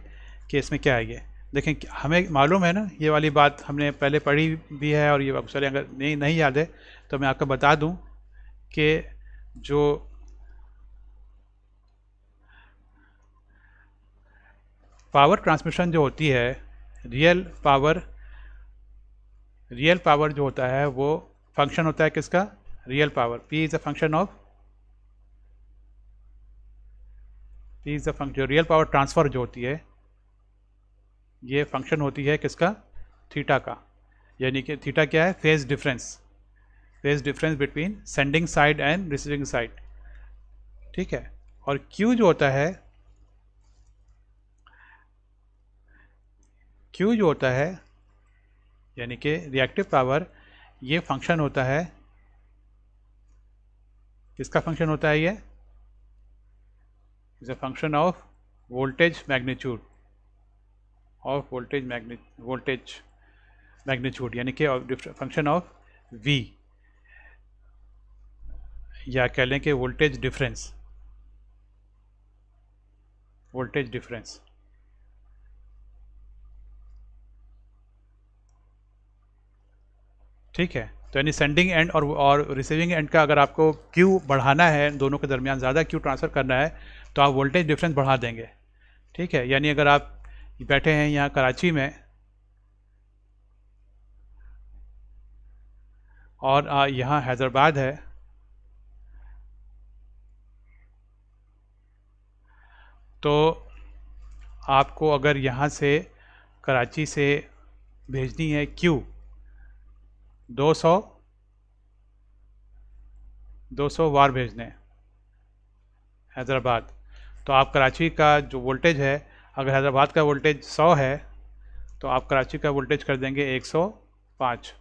कि इसमें क्या है। ये देखें, हमें मालूम है ना, ये वाली बात हमने पहले पढ़ी भी है, और ये चले अगर नहीं याद है तो मैं आपको बता दूं कि जो पावर ट्रांसमिशन जो होती है, रियल पावर जो होता है वो फंक्शन होता है किसका, real power, P is a function of, P is a function, जो रियल पावर ट्रांसफ़र जो होती है ये फंक्शन होती है किसका, थीटा का, यानी कि थीटा क्या है, phase difference, phase difference between sending side and receiving side, ठीक है। और Q जो होता है, Q जो होता है यानी कि रिएक्टिव पावर, ये फंक्शन होता है, किसका फंक्शन होता है, ये is a function of voltage magnitude, of voltage magnitude यानी कि फंक्शन ऑफ V, या कह लें कि वोल्टेज डिफरेंस, वोल्टेज डिफरेंस, ठीक है। तो यानी सेंडिंग एंड और रिसीविंग एंड का अगर आपको Q बढ़ाना है, दोनों के दरमियान ज़्यादा Q ट्रांसफ़र करना है, तो आप वोल्टेज डिफरेंस बढ़ा देंगे, ठीक है। यानी अगर आप बैठे हैं यहाँ कराची में और यहाँ हैदराबाद है, तो आपको अगर यहाँ से कराची से भेजनी है Q 200 वार भेजने हैं हैदराबाद, तो आप कराची का जो वोल्टेज है, अगर हैदराबाद का वोल्टेज 100 है तो आप कराची का वोल्टेज कर देंगे 105।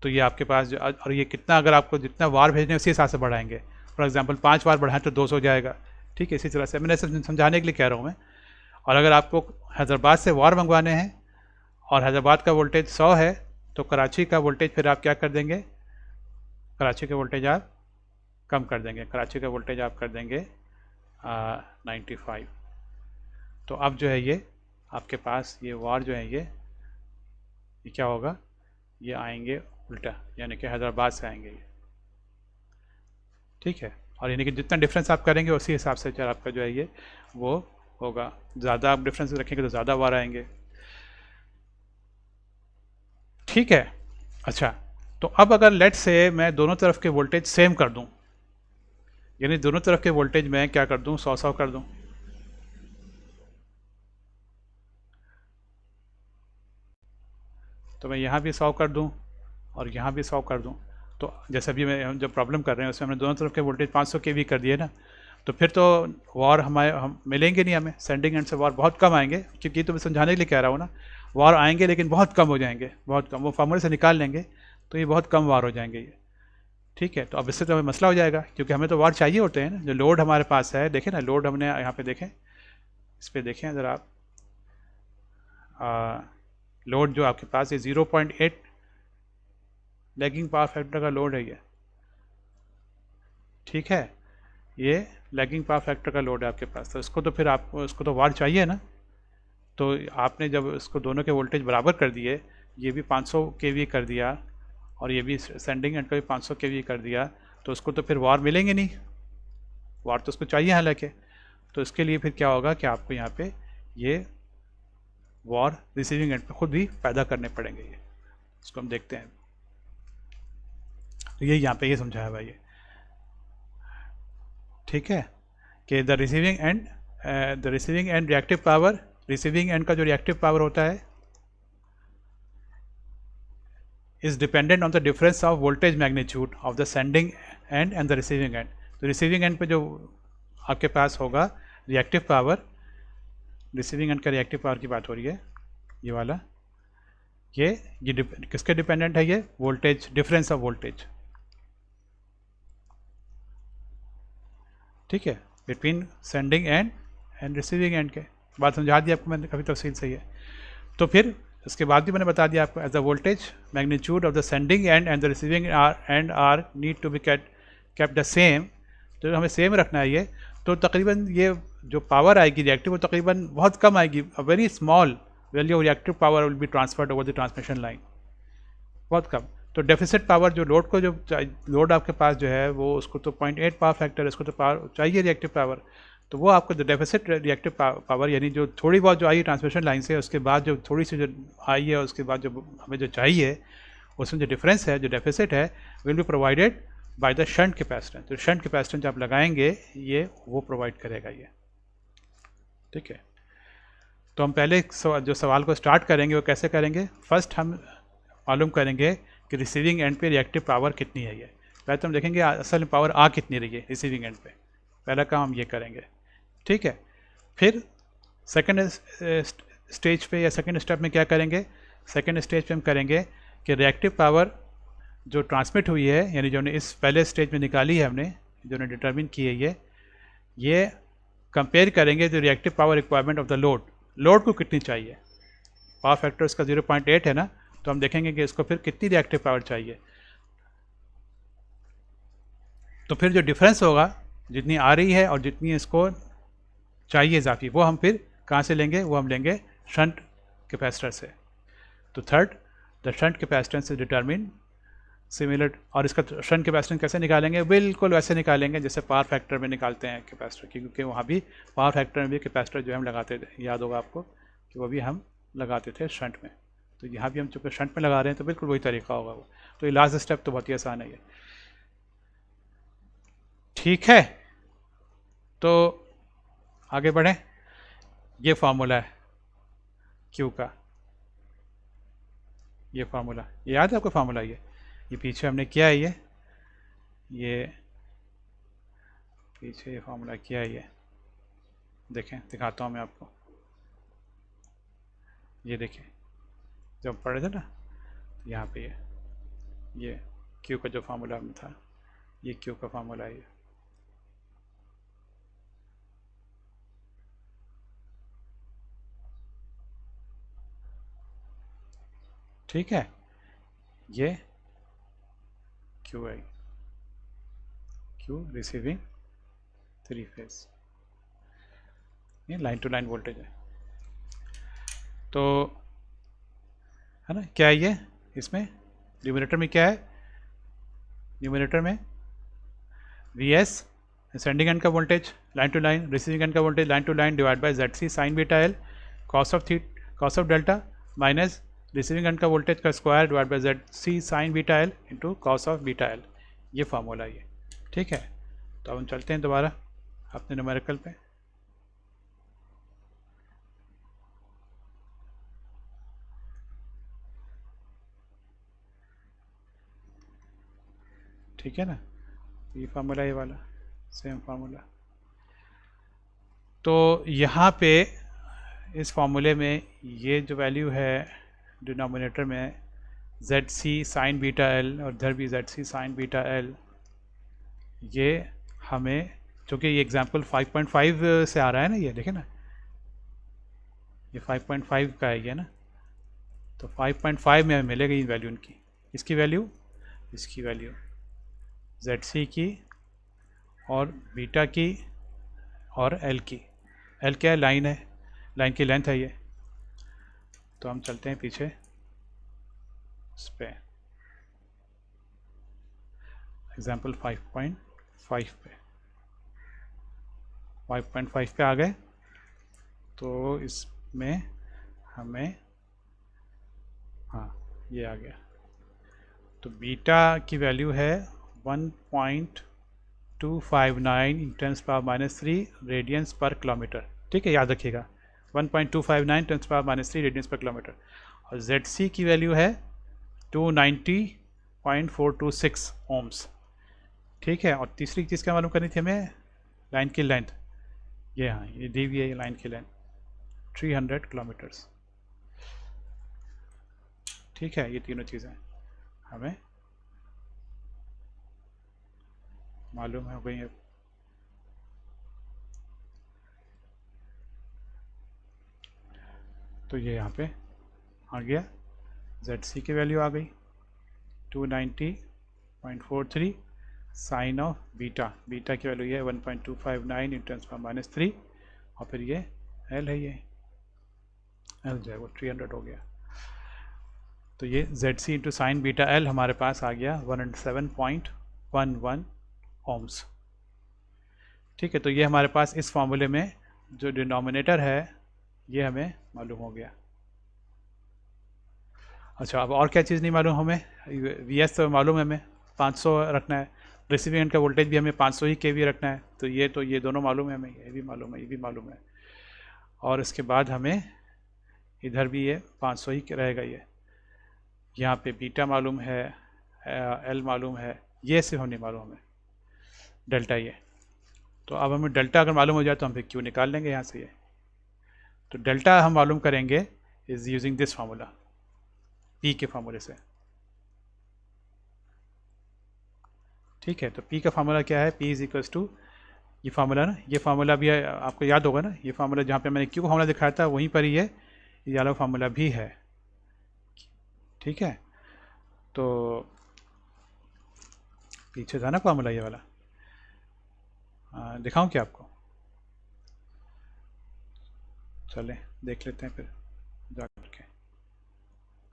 तो ये आपके पास और ये कितना, अगर आपको जितना वार भेजने उसी हिसाब से बढ़ाएंगे, फॉर एग्जांपल 5 वार बढ़ाएं तो 200 हो जाएगा, ठीक है। इसी तरह से मैंने समझाने के लिए कह रहा हूँ मैं। और अगर आपको हैदराबाद से वार मंगवाने हैं और हैदराबाद का वोल्टेज 100 है, तो कराची का वोल्टेज फिर आप क्या कर देंगे, कराची का वोल्टेज आप कम कर देंगे, कराची का वोल्टेज आप कर देंगे 95। तो अब जो है ये आपके पास ये वार जो है ये क्या होगा, ये आएंगे उल्टा, यानी कि हैदराबाद से आएंगे ये, ठीक है। और यानी कि जितना डिफरेंस आप करेंगे उसी हिसाब से जो आपका जो है ये वो होगा, ज़्यादा आप डिफरेंस रखेंगे तो ज़्यादा वार आएंगे, ठीक है। अच्छा, तो अब अगर लेट से मैं दोनों तरफ के वोल्टेज सेम कर दूं, यानी दोनों तरफ के वोल्टेज मैं क्या कर दूं, 100 कर दूं, तो मैं यहाँ भी 100 कर दूं और यहाँ भी 100 कर दूं, तो जैसे अभी मैं हम जब प्रॉब्लम कर रहे हैं उसमें हमने दोनों तरफ के वोल्टेज 500 के भी कर दिए ना, तो फिर तो वार हम मिलेंगे नहीं, हमें सेंडिंग एंड से वार बहुत कम आएंगे, क्योंकि तो मैं समझाने के लिए कह रहा हूँ ना, वार आएंगे लेकिन बहुत कम हो जाएंगे, बहुत कम, वो फार्मूले से निकाल लेंगे तो ये बहुत कम वार हो जाएंगे ये, ठीक है। तो अब इससे तो हमें मसला हो जाएगा, क्योंकि हमें तो वार चाहिए होते हैं ना, जो लोड हमारे पास है, देखें ना लोड हमने यहाँ पे देखें, इस पर देखें ज़रा आप, लोड जो आपके पास ये 0.8 लैगिंग पावर फैक्टर का लोड है ये, ठीक है, ये लैगिंग पावर फैक्टर का लोड है आपके पास, तो इसको तो फिर आपको इसको तो वार चाहिए ना, तो आपने जब इसको दोनों के वोल्टेज बराबर कर दिए, ये भी 500 kV कर दिया और ये भी सेंडिंग एंड का भी 500 kV कर दिया, तो उसको तो फिर वार मिलेंगे नहीं, वार तो उसको चाहिए हालांकि, तो इसके लिए फिर क्या होगा कि आपको यहाँ पे ये वार रिसीविंग एंड पे खुद ही पैदा करने पड़ेंगे, ये इसको हम देखते हैं। तो ये यहाँ पे ये समझाया हुआ ये, ठीक है, कि the receiving and reactive power, receiving end का जो रिएक्टिव पावर होता है is dependent on the difference of voltage magnitude of the sending end the receiving and. तो रिसीविंग एंड पे जो आपके पास होगा रिएक्टिव पावर, रिसीविंग एंड का रिएक्टिव पावर की बात हो रही है, ये वाला, ये किसके डिपेंडेंट है, ये वोल्टेज, डिफरेंस ऑफ वोल्टेज, ठीक है, between sending end receiving end के, बात समझा दी आपको मैंने काफ़ी तफसील से है। तो फिर इसके बाद भी मैंने बता दिया आपको, as the voltage magnitude of the sending end the receiving end are need to be kept the same, तो हमें सेम रखना है ये, तो तकरीबन ये जो पावर आएगी रिएक्टिव वो तकरीबन बहुत कम आएगी, a very small value of reactive power will be transferred over the transmission line, बहुत कम। तो डेफिसिट पावर, जो लोड को जो लोड आपके पास जो है वो उसको तो 0.8 पावर फैक्टर, इसको तो पावर चाहिए रिएक्टिव पावर, तो वो आपको जो डेफिसिट रिएक्टिव पावर यानी जो थोड़ी बहुत जो आई ट्रांसमिशन लाइन से, उसके बाद जो थोड़ी सी जो आई है उसके बाद जो हमें जो चाहिए उसमें जो डिफरेंस है, जो डेफिसिट है, will be provided by the shunt capacitance. तो शंट कैपेसिटेंस जो आप लगाएंगे ये वो प्रोवाइड करेगा ये। ठीक है, तो हम पहले जो सवाल को स्टार्ट करेंगे वो कैसे करेंगे, फर्स्ट हम मालूम करेंगे कि रिसीविंग एंड पे रिएक्टिव पावर कितनी है। ये पहले तो हम देखेंगे असल में पावर आ कितनी रही है रिसीविंग एंड पे, पहला काम हम ये करेंगे। ठीक है, फिर सेकंड स्टेज पे या सेकंड स्टेप में क्या करेंगे, सेकंड स्टेज पे हम करेंगे कि रिएक्टिव पावर जो ट्रांसमिट हुई है, यानी जो हमने इस पहले स्टेज में निकाली है, हमने जो ने डिटरमिन की है, ये कंपेयर करेंगे जो reactive power requirement of the load को कितनी चाहिए। पावर फैक्टर इसका 0.8 है ना, तो हम देखेंगे कि इसको फिर कितनी रिएक्टिव पावर चाहिए। तो फिर जो डिफरेंस होगा, जितनी आ रही है और जितनी इसको चाहिए इजाफी, वो हम फिर कहाँ से लेंगे, वो हम लेंगे शंट कैपेसिटर से। तो third, the shunt capacitance is determine similar. और इसका शंट कैपेसिटेंस कैसे निकालेंगे, बिल्कुल वैसे निकालेंगे जैसे पावर फैक्टर में निकालते हैं कैपेसिटर की, क्योंकि वहाँ भी पावर फैक्टर में भी कैपेसिटर जो हम लगाते थे, याद होगा आपको कि वो भी हम लगाते थे शंट में। तो यहाँ भी हम चूँकि शंट में लगा रहे हैं तो बिल्कुल वही तरीका होगा वो। तो ये लास्ट स्टेप तो बहुत ही आसान है ये। ठीक है, तो आगे बढ़ें। ये फार्मूला है क्यू का, ये फार्मूला याद है आपको, फार्मूला ये पीछे हमने किया है, ये पीछे ये फार्मूला किया है, ये देखें, दिखाता हूँ मैं आपको। ये देखिए, जब पढ़े थे ना, यहाँ पे ये क्यू का जो फार्मूला में था, ये क्यू का फार्मूला है ये। ठीक है, ये क्यू है, क्यू रिसीविंग 3 फेज, ये लाइन टू लाइन वोल्टेज है। तो है ना, क्या है ये, इसमें न्यूमरेटर में क्या है, न्यूमरेटर में Vs सेंडिंग एंड का voltage line to line, receiving end का voltage line to line divide by ZC sign beta L cos of delta minus receiving end का वोल्टेज का square divide by ZC sign beta L into cos of beta L. ये formula ये। ठीक है, तो अब हम चलते हैं दोबारा अपने न्यूमेरिकल पे। ठीक है ना, ये फार्मूला, ये वाला सेम फार्मूला। तो यहाँ पे इस फार्मूले में ये जो वैल्यू है डिनोमिनेटर में ZC साइन बीटा एल और इधर भी ZC साइन बीटा एल, ये हमें, चूँकि ये एग्जाम्पल 5.5 से आ रहा है ना, ये देखें ना, ये 5.5 का है ये ना, तो 5.5 में हमें मिलेगी ये वैल्यू इनकी, इसकी वैल्यू, इसकी वैल्यू ZC की और बीटा की और L की। L क्या है, लाइन है, लाइन की लेंथ है ये। तो हम चलते हैं पीछे इस पे, एग्जाम्पल 5.5 पे, 5.5 पे आ गए। तो इसमें हमें, हाँ ये आ गया, तो बीटा की वैल्यू है 1.259 × 10⁻³ रेडियंस पर किलोमीटर। ठीक है, याद रखिएगा 1.259 × 10⁻³ रेडियंस पर किलोमीटर। और ZC की वैल्यू है 290.426 ओम्स। ठीक है, और तीसरी चीज़ क्या मालूम करनी थी हमें, लाइन की लेंथ, ये हाँ ये दी हुई है, ये लाइन की लेंथ 300 किलोमीटर्स। ठीक है, ये तीनों चीज़ें हमें मालूम हो गई है। तो ये यहाँ पे आ गया, ZC की वैल्यू आ गई 290.43 साइन ऑफ बीटा, बीटा की वैल्यू ये है 1.259 × 10⁻³ और फिर ये L है, ये L जो है वो 300 हो गया। तो ये ZC into sine beta L हमारे पास आ गया 107.11 ओम्स। ठीक है, तो ये हमारे पास इस फॉर्मूले में जो डिनोमिनेटर है ये हमें मालूम हो गया। अच्छा, अब और क्या चीज़ नहीं मालूम हमें? वी एस तो मालूम है हमें 500 रखना है, रिसीविंग एंड का वोल्टेज भी हमें 500 ही केवी रखना है, तो ये दोनों मालूम है हमें, ये भी मालूम है, ये भी मालूम है। और इसके बाद हमें इधर भी ये 500 ही रहेगा। ये यहाँ पे बीटा मालूम है, एल मालूम है, ये सिर्फ हम नहीं मालूम हमें, डेल्टा ये। तो अब हमें डेल्टा अगर मालूम हो जाए तो हम फिर क्यू निकाल लेंगे यहाँ से ये। तो डेल्टा हम मालूम करेंगे is using this formula, P के फार्मूले से। ठीक है, तो पी का फार्मूला क्या है? पी इज इक्वल्स टू, ये फार्मूला ना, ये फार्मूला भी आपको याद होगा ना, ये फार्मूला जहाँ पे मैंने क्यू का फार्मूला दिखाया था वहीं पर ही है, ये वाला फार्मूला भी है। ठीक है, तो पीछे था ना फार्मूला ये वाला, दिखाऊं क्या आपको? चलें देख लेते हैं फिर जा करके,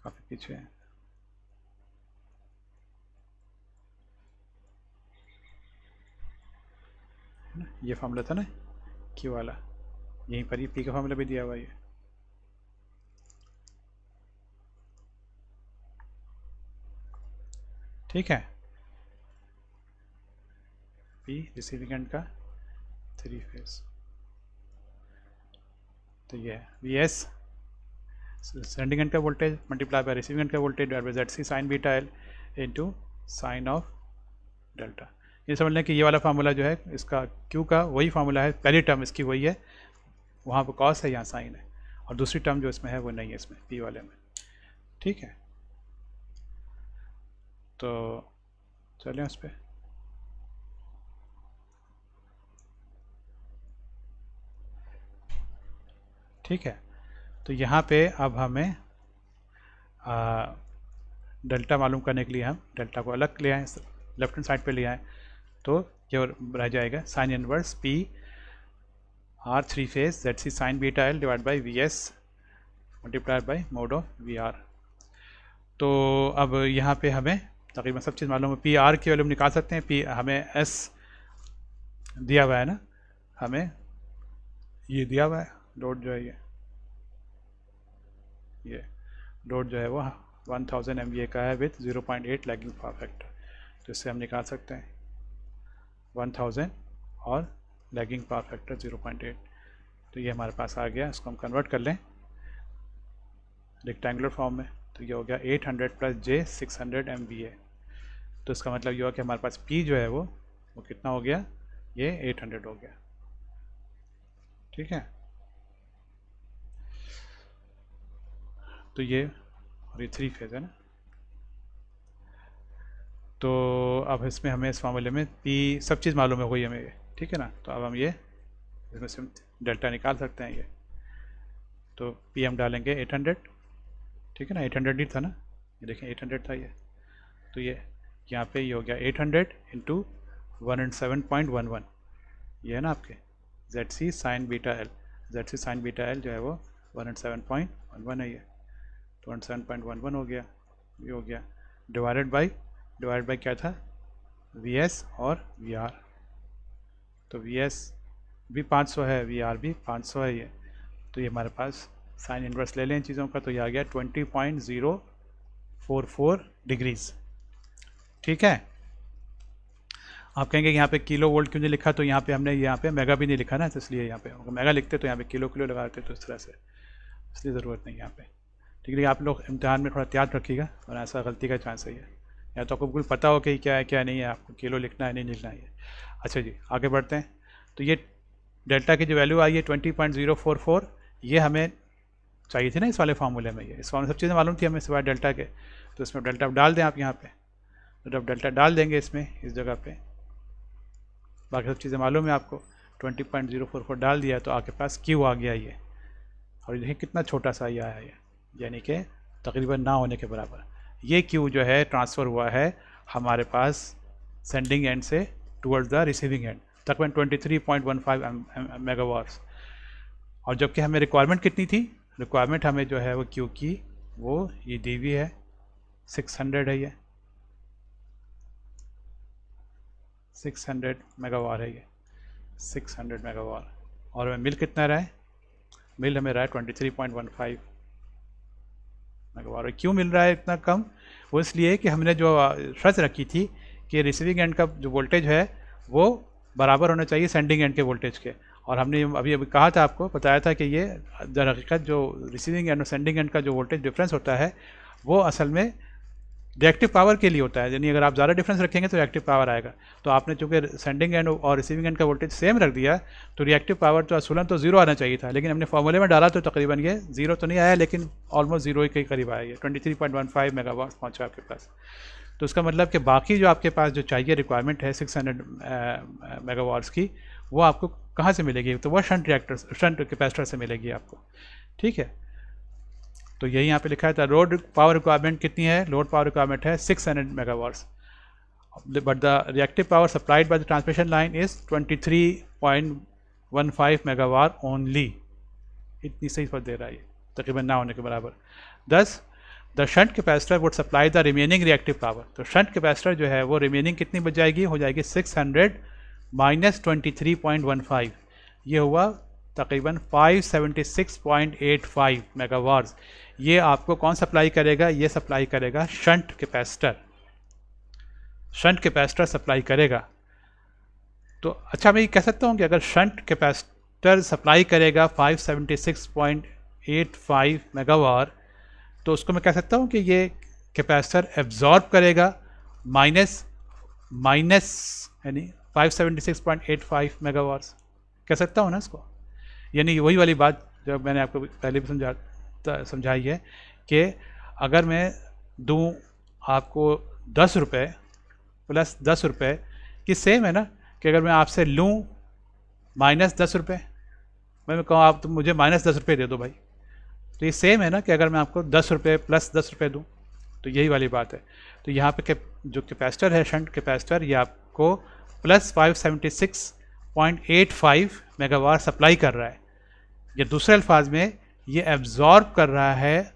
काफ़ी पीछे है। ना ये फार्मूला था ना क्यू वाला, यहीं पर ही पी का फार्मूला भी दिया हुआ है ये। ठीक है, पी रिसीविंग एंड का 3 फेज, तो ये है वी एस सेंडिंग एंड का voltage multiply by receiving end का voltage divide by Z C sine beta L into sine of delta. ये समझ लें कि ये वाला फार्मूला जो है इसका क्यू का वही फार्मूला है, पहली टर्म इसकी वही है, वहाँ पर कॉस है, यहाँ साइन है, और दूसरी टर्म जो इसमें है वो नहीं है इसमें पी वाले में। ठीक है, तो चलें उस पर। ठीक है, तो यहाँ पे अब हमें डेल्टा मालूम करने के लिए हम डेल्टा को अलग ले आए, लेफ्ट हैंड साइड पे ले आए, तो ये रह जाएगा sine inverse P R 3 phase Z C sine beta L divide by V S multiplied by mod of V R. तो अब यहाँ पे हमें तकरीबन सब चीज़ मालूम है, पी आर की वैल्यू निकाल सकते हैं, पी हमें एस दिया हुआ है ना, हमें ये दिया हुआ है लोड जो है ये लोड जो है वो 1000 MVA का है विथ 0.8 लैगिंग पावर फैक्टर, तो इससे हम निकाल सकते हैं 1000 और लैगिंग पावर फैक्टर 0.8, तो ये हमारे पास आ गया। इसको हम कन्वर्ट कर लें रेक्टेंगुलर फॉर्म में, तो ये हो गया 800 प्लस जे 600 MVA। तो इसका मतलब ये हुआ कि हमारे पास P जो है वो कितना हो गया, ये 800 हो गया। ठीक है, तो ये और ये 3 फेज है ना, तो अब इसमें हमें इस फार्मूले में पी सब चीज़ मालूम है वही हमें। ठीक है ना, तो अब हम ये इसमें से डेल्टा निकाल सकते हैं ये, तो पी हम डालेंगे 800। ठीक है ना, 800 ही था ना, ये देखें 800 था ये, तो ये यहाँ पे ये हो गया 800 इंटू 107.11, ये है ना आपके Z C sine beta L, Z C sine beta L जो है वो 107.11 है ये, तो 107.11 हो गया, ये हो गया डिवाइडेड बाई क्या था, वी एस और वी आर, तो वी एस भी 500 है, वी आर भी 500 है ये, तो ये हमारे पास साइन इन्वर्स ले लें इन चीज़ों का, तो ये आ गया 20.044 डिग्रीज। ठीक है, आप कहेंगे यहाँ पे किलो वोल्ट क्यों नहीं लिखा, तो यहाँ पे हमने यहाँ पे मेगा भी नहीं लिखा ना, तो इसलिए यहाँ पे अगर मेगा लिखते तो यहाँ पे किलो लगा देते, तो इस तरह से, इसलिए ज़रूरत नहीं यहाँ पे। ठीक है, आप लोग इम्तिहान में थोड़ा याद रखिएगा, और ऐसा गलती का चांस है, या तो आपको बिल्कुल पता हो कि क्या है क्या नहीं है, आपको किलो लिखना है नहीं लिखना है। अच्छा जी, आगे बढ़ते हैं। तो ये डेल्टा की जो वैल्यू आई है 20.044, ये हमें चाहिए थी ना इस वाले फार्मूले में, ये इस फार्मूले सब चीज़ें मालूम थी हमें सिवाय डेल्टा के, तो इसमें डेल्टा डाल दें आप यहाँ पे, तो जब डेल्टा डाल देंगे इसमें इस जगह पे, बाकी सब चीज़ें मालूम है आपको, 20.044 डाल दिया तो आपके पास क्यू आ गया ये, और देखिए कितना छोटा सा ये आया ये, यानी कि तकरीबन ना होने के बराबर। ये क्यू जो है ट्रांसफ़र हुआ है हमारे पास सेंडिंग एंड से टुवर्ड्स द रिसीविंग एंड, तकरीबन 23.15 मेगावाट्स, और जबकि हमें रिक्वायरमेंट कितनी थी, रिक्वायरमेंट हमें जो है वो क्यू की वो ये दी हुई है 600 है, ये 600 मेगावाट है ये, 600 मेगावाट, और हमें मिल कितना रहा है, मिल हमें रहा है 23.15। मेगावाट। क्यों मिल रहा है इतना कम? वो इसलिए कि हमने जो शर्त रखी थी कि रिसीविंग एंड का जो वोल्टेज है वो बराबर होना चाहिए सेंडिंग एंड के वोल्टेज के, और हमने अभी अभी कहा था, आपको बताया था कि ये दर हकीकत जो रिसीविंग एंड और सेंडिंग एंड का जो वोल्टेज डिफरेंस होता है वो असल में रिएक्टिव पावर के लिए होता है, यानी अगर आप ज़्यादा डिफरेंस रखेंगे तो रिएक्टिव पावर आएगा। तो आपने चूंकि सेंडिंग एंड और रिसीविंग एंड का वोल्टेज सेम रख दिया तो रिएक्टिव पावर तो असूलन तो जीरो आना चाहिए था, लेकिन हमने फॉर्मूले में डाला तो तकरीबन ये जीरो तो नहीं आया, लेकिन ऑलमोस्ट जीरो के करीब आया। ये 23.15 मेगावाट पहुँचा आपके पास। तो उसका मतलब कि बाकी जो आपके पास जो चाहिए रिक्वायरमेंट है 600 मेगावाट्स की, वो आपको कहाँ से मिलेगी? तो वह शंट कैपेसिटर से मिलेगी आपको। ठीक है, तो यही यहाँ पे लिखा था। लोड पावर रिक्वायरमेंट कितनी है? लोड पावर रिक्वायरमेंट है 600 megawatts, but the reactive power supplied by the transmission line is 23.15 megawatt only. इतनी सही पर दे रहा है, तकरीबन ना होने के बराबर। 10 the shunt capacitor would supply the remaining reactive power. तो शंट कैपेसिटर जो है वो रिमेनिंग कितनी बच जाएगी? हो जाएगी 600 माइनस 23.15, ये हुआ तकरीबन 576.85 मेगावाट्स। ये आपको कौन सप्लाई करेगा? ये सप्लाई करेगा shunt capacitor. Shunt capacitor supply करेगा। तो अच्छा, मैं ये कह सकता हूँ कि अगर शंट कैपेसिटर सप्लाई करेगा 576.85 मेगावाट, तो उसको मैं कह सकता हूँ कि ये कैपेसिटर एब्जॉर्ब करेगा माइनस यानी 576.85 मेगावाट्स, कह सकता हूँ ना इसको। यानी वही वाली बात जो मैंने आपको पहले भी समझाई है कि अगर मैं दूँ आपको 10 रुपये प्लस 10 रुपये की सेम है ना, कि अगर मैं आपसे लूँ माइनस 10 रुपये, मैं कहूँ आप तुम मुझे माइनस 10 रुपये दे दो भाई, तो ये सेम है ना कि अगर मैं आपको 10 रुपये प्लस 10 रुपये दूँ, तो यही वाली बात है। तो यहाँ पे जो कैपेसिटर है शंट कैपेसिटर, ये आपको प्लस 576.85 मेगावाट सप्लाई कर रहा है। ये दूसरे अल्फाज में ये एब्जॉर्ब कर रहा है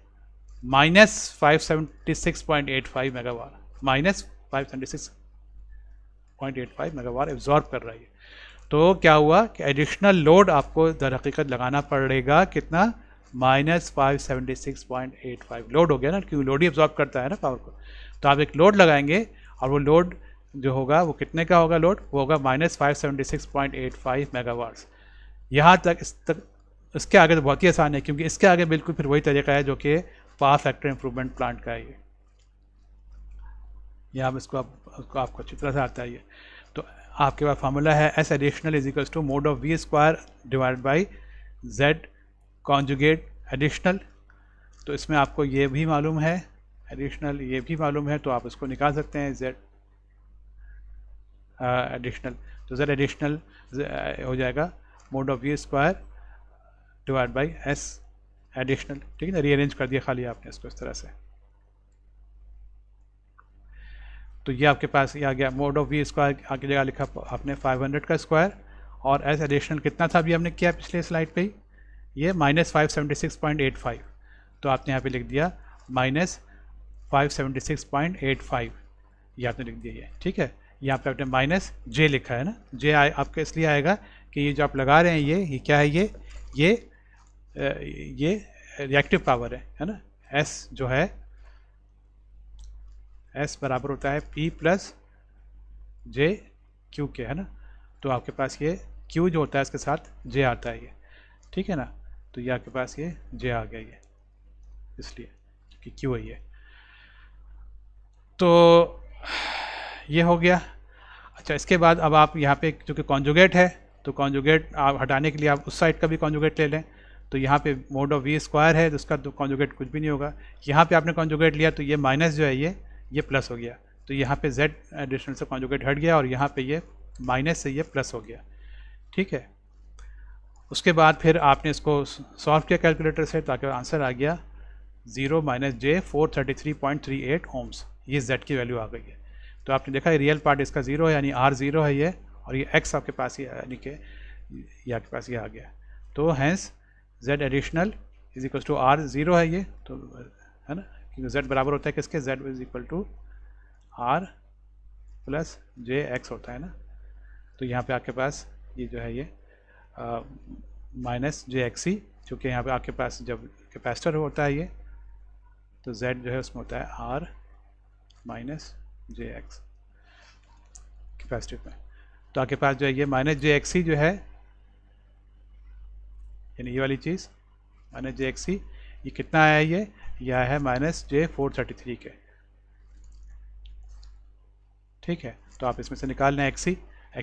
minus 576.85 megawatt, minus 576.85 megawatt absorb कर रहा है। तो क्या हुआ कि एडिशनल लोड आपको दर हकीकत लगाना पड़ेगा, कितना? माइनस 576.85 लोड हो गया ना, क्योंकि लोड ही एब्जॉर्ब करता है ना पावर को। तो आप एक लोड लगाएंगे और वो लोड जो होगा वो कितने का होगा? लोड वो होगा माइनस 576.85 मेगावाट्स। यहाँ तक इसके आगे तो बहुत ही आसान है, क्योंकि इसके आगे बिल्कुल फिर वही तरीका है जो कि पावर फैक्टर इंप्रूवमेंट प्लांट का है। ये यहाँ पर इसको आपको अच्छी तरह से आता है ये। तो आपके पास फार्मूला है S additional is equals to mod of V square divide by Z conjugate additional. तो इसमें आपको ये भी मालूम है एडिशनल, ये भी मालूम है, तो आप इसको निकाल सकते हैं जेड एडिशनल। तो जेड एडिशनल हो जाएगा mod of V square divide by S additional. ठीक है ना, रीअरेंज कर दिया खाली आपने इसको इस तरह से। तो ये आपके पास ये आ गया मोड ऑफ वी स्क्वायर, आगे जगह लिखा आपने 500 का स्क्वायर, और एस एडिशनल कितना था अभी हमने किया पिछले स्लाइड पे ही, ये माइनस 576.85। तो आपने यहाँ पे लिख दिया माइनस 576.85, ये आपने लिख दिया ये। ठीक है, यहाँ पे आपने माइनस जे लिखा है ना, जे आपका इसलिए आएगा कि ये जो आप लगा रहे हैं ये क्या है? ये रिएक्टिव पावर है ना। एस जो है एस बराबर होता है P प्लस जे क्यू के, है ना। तो आपके पास ये Q जो होता है इसके साथ J आता है ये, ठीक है ना। तो ये आपके पास ये J आ गया ये, इसलिए कि Q है ये। तो ये हो गया। अच्छा, इसके बाद अब आप यहाँ पे जो कि कॉन्जुगेट है, तो कॉन्जुगेट आप हटाने के लिए आप उस साइड का भी कॉन्जुगेट ले लें। तो यहाँ पे मोड ऑफ वी स्क्वायर है तो उसका तो कॉन्जुगेट कुछ भी नहीं होगा। यहाँ पे आपने कॉन्जुगेट लिया तो ये माइनस जो है ये प्लस हो गया। तो यहाँ पे z एडिशनल से कॉन्जुगेट हट गया और यहाँ पे ये माइनस से ये प्लस हो गया, ठीक है। उसके बाद फिर आपने इसको सॉल्व किया कैलकुलेटर से, ताकि आंसर आ गया 0 - j 433.38 ओम्स। ये z की वैल्यू आ गई है। तो आपने देखा रियल पार्ट इसका 0 है, यानी r 0 है ये, और ये x आपके पास ये यानी कि ये आपके पास ये आ गया। तो hence z additional is equal to r 0 है ये, तो है ना, क्योंकि z बराबर होता है किसके, z is equal to r plus jx होता है ना। तो यहाँ पे आपके पास ये जो है ये माइनस JXC, क्योंकि यहाँ पे आपके पास जब कैपेसिटर होता है ये, तो z जो है उसमें होता है r माइनस जे एक्स कैपेसिटिव में। तो आपके पास जो है ये माइनस जे एक्स सी जो है, यानी ये वाली चीज़ माइनस जे एक्स सी, ये कितना आया, ये आया है माइनस जे 433 के। ठीक है, तो आप इसमें से निकालना है एक्स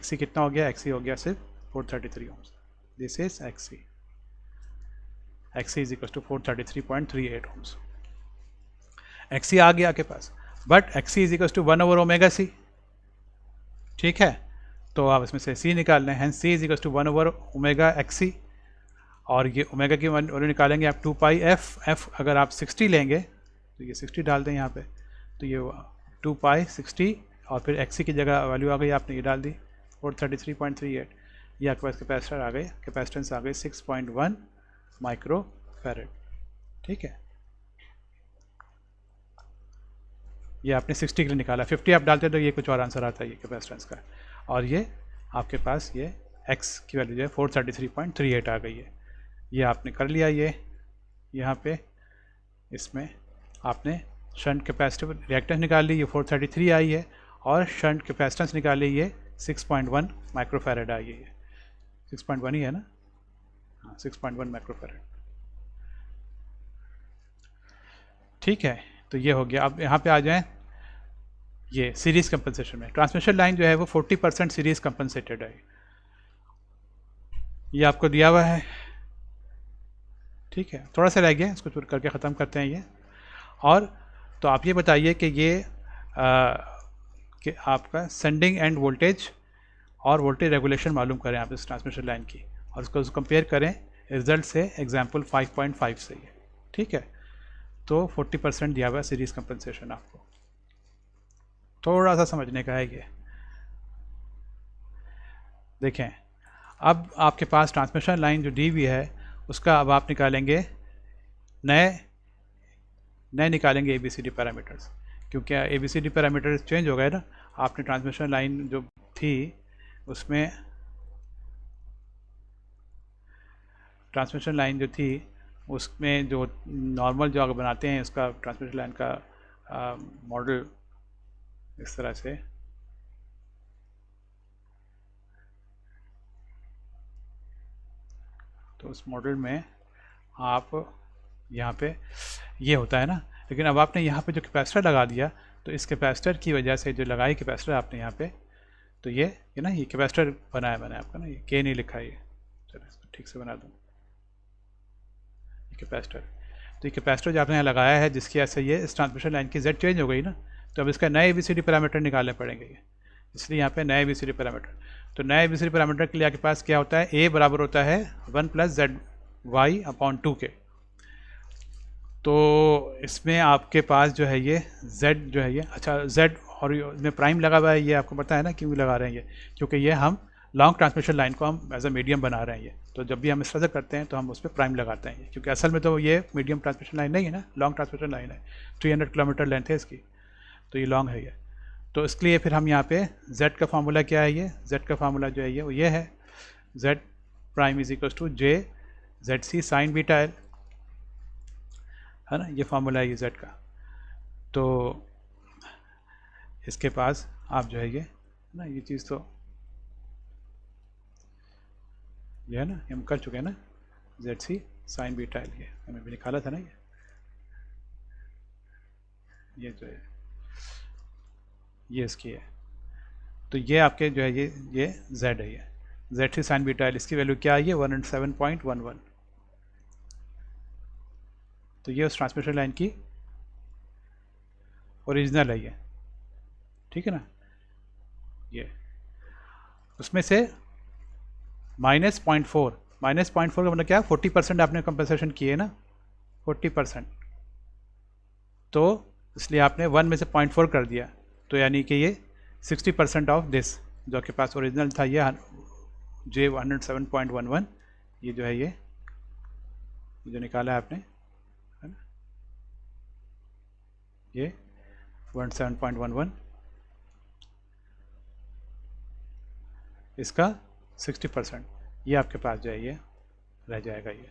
सी कितना हो गया, एक्स सी हो गया सिर्फ 433 ohms. This is X C is equal to 433.38 ohms. X C आ गया आपके पास, but X C is equal to 1 over omega C. ठीक है, तो आप इसमें से सी निकालना है, hence C is equal to 1 over omega X C, और ये ओमेगा की वैल्यू निकालेंगे आप 2 पाई एफ अगर आप 60 लेंगे तो ये 60 डाल दें यहाँ पे, तो ये 2 पाई 60 और फिर एक्सी की जगह वैल्यू आ गई, आपने ये डाल दी 433.38। ये आपके पास कैपेसिटर आ गए, कैपेसिटेंस आ गई 6.1 माइक्रो फैरेड। ठीक है, ये आपने 60 के लिए निकाला, 50 आप डालते तो ये कुछ और आंसर आता है ये कैपेसिटेंस का, और ये आपके पास ये एक्स की वैल्यू जो है 433.38 आ गई है। ये आपने कर लिया, ये यहाँ पे इसमें आपने शंट कैपेसिटिव रिएक्टेंस निकाल ली, ये 433 आई है, और शंट कैपेसिटेंस निकाल ली, ये 6.1 माइक्रोफैरेड आई है। ये 6.1 ही है ना, हाँ 6.1 माइक्रोफैरेड। ठीक है, तो ये हो गया। अब यहाँ पे आ जाएं ये सीरीज कंपनसेशन में। ट्रांसमिशन लाइन जो है वो 40% सीरीज कंपनसेटेड है, ये आपको दिया हुआ है। ठीक है, थोड़ा सा रह गया, इसको करके ख़त्म करते हैं ये। और तो आप ये बताइए कि ये कि आपका सेंडिंग एंड वोल्टेज और वोल्टेज रेगुलेशन मालूम करें आप इस ट्रांसमिशन लाइन की, और उसको कंपेयर करें रिजल्ट से एग्जाम्पल 5.5 से ये। ठीक है, तो 40% दिया हुआ है सीरीज कंपनसेशन, आपको थोड़ा सा समझने का है ये। देखें, अब आपके पास ट्रांसमिशन लाइन जो डी हुई है उसका अब आप निकालेंगे नए निकालेंगे ABCD पैरामीटर्स, क्योंकि ABCD पैरामीटर्स चेंज हो गए ना। आपने ट्रांसमिशन लाइन जो थी उसमें ट्रांसमिशन लाइन जो थी उसमें जो नॉर्मल जो अगर बनाते हैं उसका ट्रांसमिशन लाइन का मॉडल इस तरह से, तो उस मॉडल में आप यहाँ पे ये होता है ना, लेकिन अब आपने यहाँ पे जो कैपेसिटर लगा दिया, तो इस कैपेसिटर की वजह से जो लगाई कैपेसिटर आपने यहाँ पे, तो ये ना ये कैपेसिटर बनाया मैंने आपका ना, ये के नहीं लिखा है, ये चलो इसको ठीक से बना दूँ। ये कैपेसिटर, तो ये कैपेसिटर जो आपने यहाँ लगाया है जिसकी वजह से ये इस ट्रांसमिशन लाइन की जेड चेंज हो गई ना, तो अब इसका नए ABCD पैरामीटर निकालने पड़ेंगे ये, इसलिए यहाँ पे नए ABCD पैरामीटर। तो नए ABCD पैरामीटर के लिए आपके पास क्या होता है, A बराबर होता है 1 + ZY/2 के। तो इसमें आपके पास जो है ये Z जो है ये, अच्छा Z और इसमें प्राइम लगा हुआ है, ये आपको पता है ना क्यों लगा रहे हैं ये, क्योंकि ये हम लॉन्ग ट्रांसमिशन लाइन को हम एज अ मीडियम बना रहे हैं ये, तो जब भी हम इस तरह से करते हैं तो हम उस पर प्राइम लगाते हैं, क्योंकि असल में तो ये मीडियम ट्रांसमिशन लाइन नहीं है ना, लॉन्ग ट्रांसमिशन लाइन है, 300 किलोमीटर लेंथ है इसकी, तो ये लॉन्ग है ये। तो इसके लिए फिर हम यहाँ पे Z का फार्मूला क्या है, ये Z का फार्मूला जो है ये वो ये है, Z prime is equal to J ZC sign beta L, है ना, ये फार्मूला है ये Z का। तो इसके पास आप जो है ये ना, ये चीज़ तो ये है ना, ये हम कर चुके हैं ना, ZC साइन बीटा L, ये हमें भी निकाला था ना ये जो है ये इसकी है। तो ये आपके जो है ये Z है, ये ZC साइन बीटा L, इसकी वैल्यू क्या है, ये 107.11। तो ये उस ट्रांसमिशन लाइन की ओरिजिनल है ये, ठीक है ना। ये उसमें से -0.4 का मतलब क्या है, 40% आपने कंपनसेशन किए ना, 40%, तो इसलिए आपने 1 में से 0.4 कर दिया, तो यानी कि ये 60% ऑफ दिस जो आपके पास ओरिजिनल था ये J 107.11, ये जो है ये जो निकाला है आपने, है ना, ये 107.11, इसका 60% ये आपके पास जो है ये रह जाएगा, ये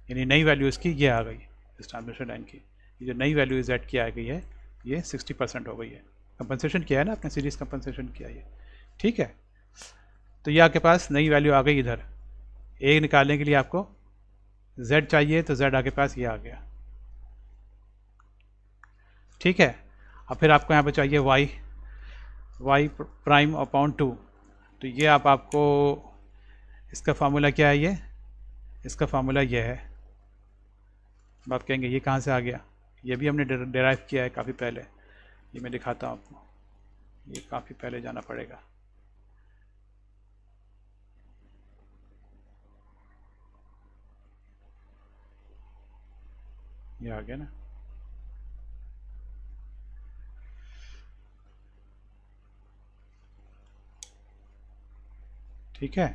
यानी नई वैल्यू इसकी ये आ गई इस ट्रांसमिशन लाइन की, ये जो नई वैल्यू z की आ गई है ये 60% हो गई है। कंपनसेशन किया है ना आपने, सीरीज कंपनसेशन किया है, ठीक है। तो ये आपके पास नई वैल्यू आ गई। इधर a निकालने के लिए आपको z चाहिए, तो z आपके पास ये आ गया, ठीक है। अब फिर आपको यहाँ पे चाहिए y प्राइम अपॉन 2, तो ये आपको इसका फार्मूला क्या है, ये इसका फार्मूला ये है। अब आप कहेंगे ये कहाँ से आ गया, ये भी हमने डेराइव किया है काफ़ी पहले, ये मैं दिखाता हूँ आपको, ये काफ़ी पहले जाना पड़ेगा। ये आ गया ना, ठीक है।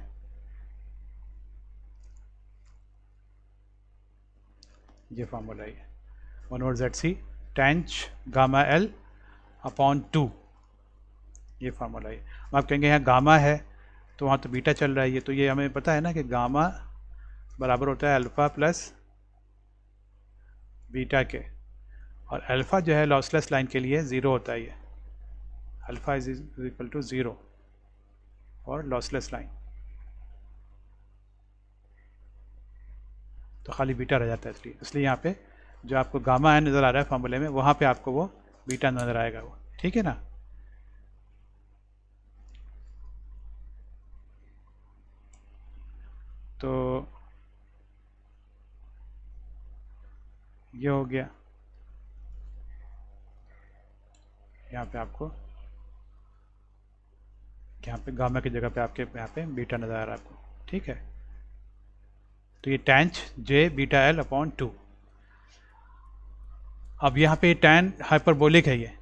ये फार्मूला है 1/ZC tench gamma L upon 2, ये फार्मूला है। आप कहेंगे यहाँ गामा है तो वहाँ तो बीटा चल रहा है, ये तो ये हमें पता है ना कि गामा बराबर होता है अल्फ़ा प्लस बीटा के, और अल्फ़ा जो है लॉसलेस लाइन के लिए 0 होता है। ये अल्फ़ा इज इक्वल टू 0 और लॉसलेस लाइन, तो खाली बीटा रह जाता है। इसलिए यहाँ पे जो आपको गामा है नज़र आ रहा है फार्मूले में, वहाँ पे आपको वो बीटा नज़र आएगा वो, ठीक है ना। तो ये हो गया, यहाँ पे आपको यहाँ पे गामा की जगह पे आपके यहाँ पे बीटा नज़र आ रहा है आपको, ठीक है। तो ये टेंच जे बीटा एल अपॉन 2। अब यहाँ पे टैन हाइपरबोलिक है ये,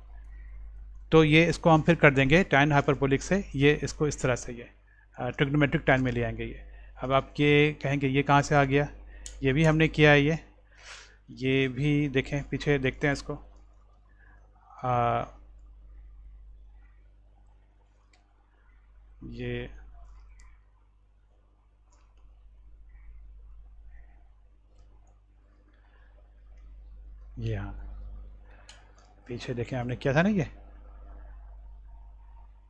तो ये इसको हम फिर कर देंगे टैन हाइपरबोलिक से, ये इसको इस तरह से ये ट्रिग्नोमेट्रिक टैन में ले आएंगे ये। अब आप ये कहेंगे ये कहाँ से आ गया, ये भी हमने किया है, ये भी देखें, पीछे देखते हैं इसको। ये हाँ, पीछे देखें हमने किया था ना ये,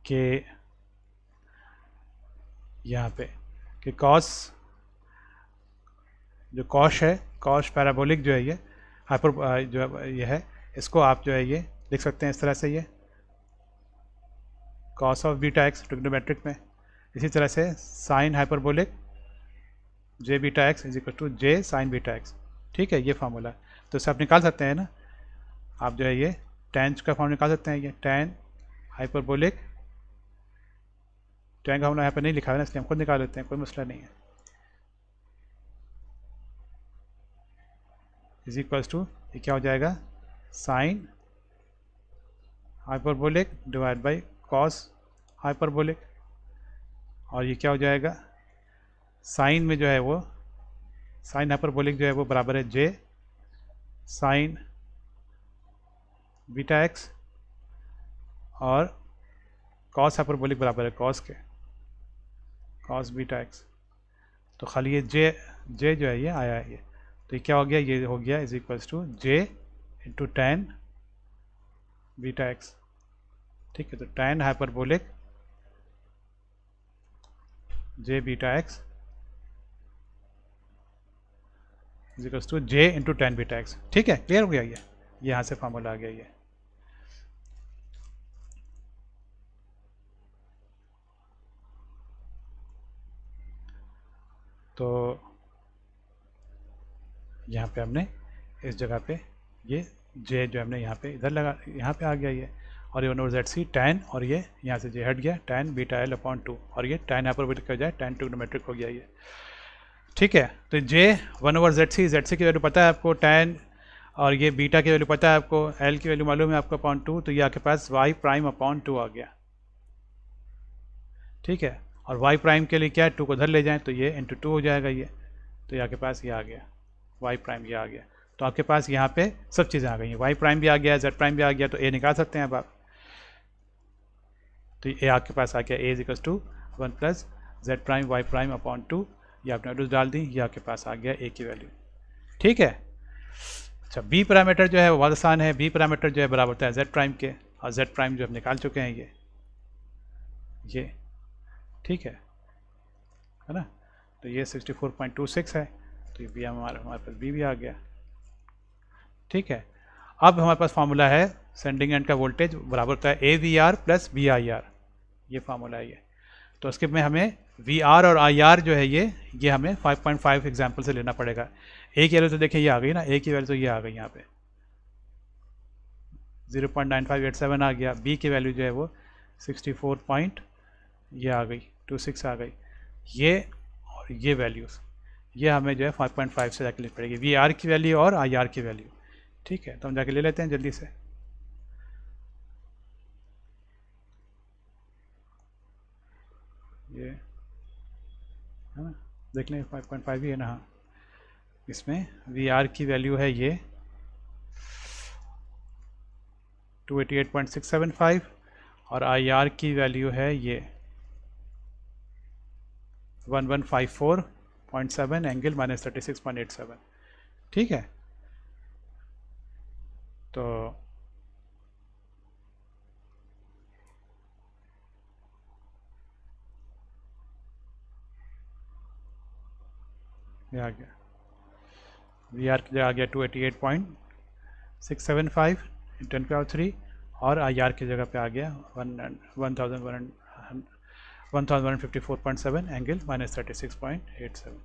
कि यहाँ पे कि कॉस जो कॉश है, कॉश पैराबोलिक जो है ये हाइपर जो ये है, इसको आप जो है ये लिख सकते हैं इस तरह से, ये cos of beta x trigonometric में। इसी तरह से sine hyperbolic J beta x is equal to j sine beta x, ठीक है। ये फार्मूला, तो इससे आप निकाल सकते हैं ना, आप जो है ये टेंच का फॉर्म निकाल सकते हैं, ये टेन हाइपरबोलिक, टेन का फार्मूला यहाँ पर नहीं लिखा है ना, इसलिए हम खुद निकाल लेते हैं, कोई मसला नहीं है। इज इक्वल्स टू ये क्या हो जाएगा, sine hyperbolic divide by cos hyperbolic, और ये क्या हो जाएगा, साइन में जो है वो साइन हाइपरबोलिक जो है वो बराबर है जे साइन बीटा एक्स, और कॉस हाइपरबोलिक बराबर है कॉस के, कॉस बीटा एक्स। तो खाली ये जे जो है ये आया है, ये तो ये क्या हो गया, ये हो गया is equals to J into tan beta x, ठीक है। तो tan hyperbolic J beta x is equals to J into tan beta x, ठीक है। क्लियर हो गया ये यहाँ से फार्मूला आ गया ये। तो यहाँ पे हमने इस जगह पे ये जे जो हमने यहाँ पे इधर लगा, यहाँ पे आ गया ये, और ये 1/ZC टैन, और ये यहाँ से जे हट गया टैन बीटा एल अपॉन 2, और ये टैन हाइपरबोलिक हो जाए टैन ट्रिग्नोमेट्रिक हो गया ये, ठीक है। तो जे 1/ZC, ZC की वैल्यू पता है आपको टैन, और ये बीटा की वैल्यू पता है आपको, एल की वैल्यू मालूम है आपको अपॉन 2, तो ये आपके पास वाई प्राइम अपॉन 2 आ गया, ठीक है। और वाई प्राइम के लिए क्या है, 2 को उधर ले जाएं तो ये इंटू 2 हो जाएगा ये, तो ये आपके पास ये आ गया वाई प्राइम, ये आ गया। तो आपके पास यहाँ पे सब चीज़ें आ गई हैं, वाई प्राइम भी आ गया, जेड प्राइम भी आ गया, तो ए निकाल सकते हैं अब आप। तो ये आपके पास आ गया A is equals to 1 plus Z prime Y prime upon 2, ये आपने वैल्यूज डाल दी, ये आपके पास आ गया ए की वैल्यू, ठीक है। अच्छा, बी पैरामीटर जो है वो बहुत आसान है। बी पैरामीटर जो है बराबर होता है जेड प्राइम के, और जेड प्राइम जो हम निकाल चुके हैं ये ठीक है ना। तो ये 64.26 है, तो ये बी हमारे पास बी भी आ गया। ठीक है, अब हमारे पास फार्मूला है सेंडिंग एंड का वोल्टेज बराबर होता है A V R plus B I R, ये फार्मूला है ये। तो उसके में हमें वी आर और आई आर जो है ये हमें 5.5 एग्जाम्पल से लेना पड़ेगा। ए की वैल्यू तो देखिए ये आ गई ना, ए की वैल्यू तो ये आ गई यहाँ पे 0.9587 आ गया। बी की वैल्यू जो है वो 64 पॉइंट ये आ गई 26 आ गई। ये और ये वैल्यूज़ ये हमें जो है 5.5 से जाके लेनी पड़ेगी, वी आर की वैल्यू और आई आर की वैल्यू। ठीक है, तो हम जाके ले लेते हैं जल्दी से। ये है ना, देख लें 5.5 ही है ना। हाँ, इसमें वी आर की वैल्यू है ये 288.675 और आई आर की वैल्यू है ये 1154.7 एंगल -36.87। ठीक है, तो ये आ गया वी आर की जगह आ गया 288.675 10^3 और आई आर की जगह पे आ गया 1154.7 एंगल -36.87।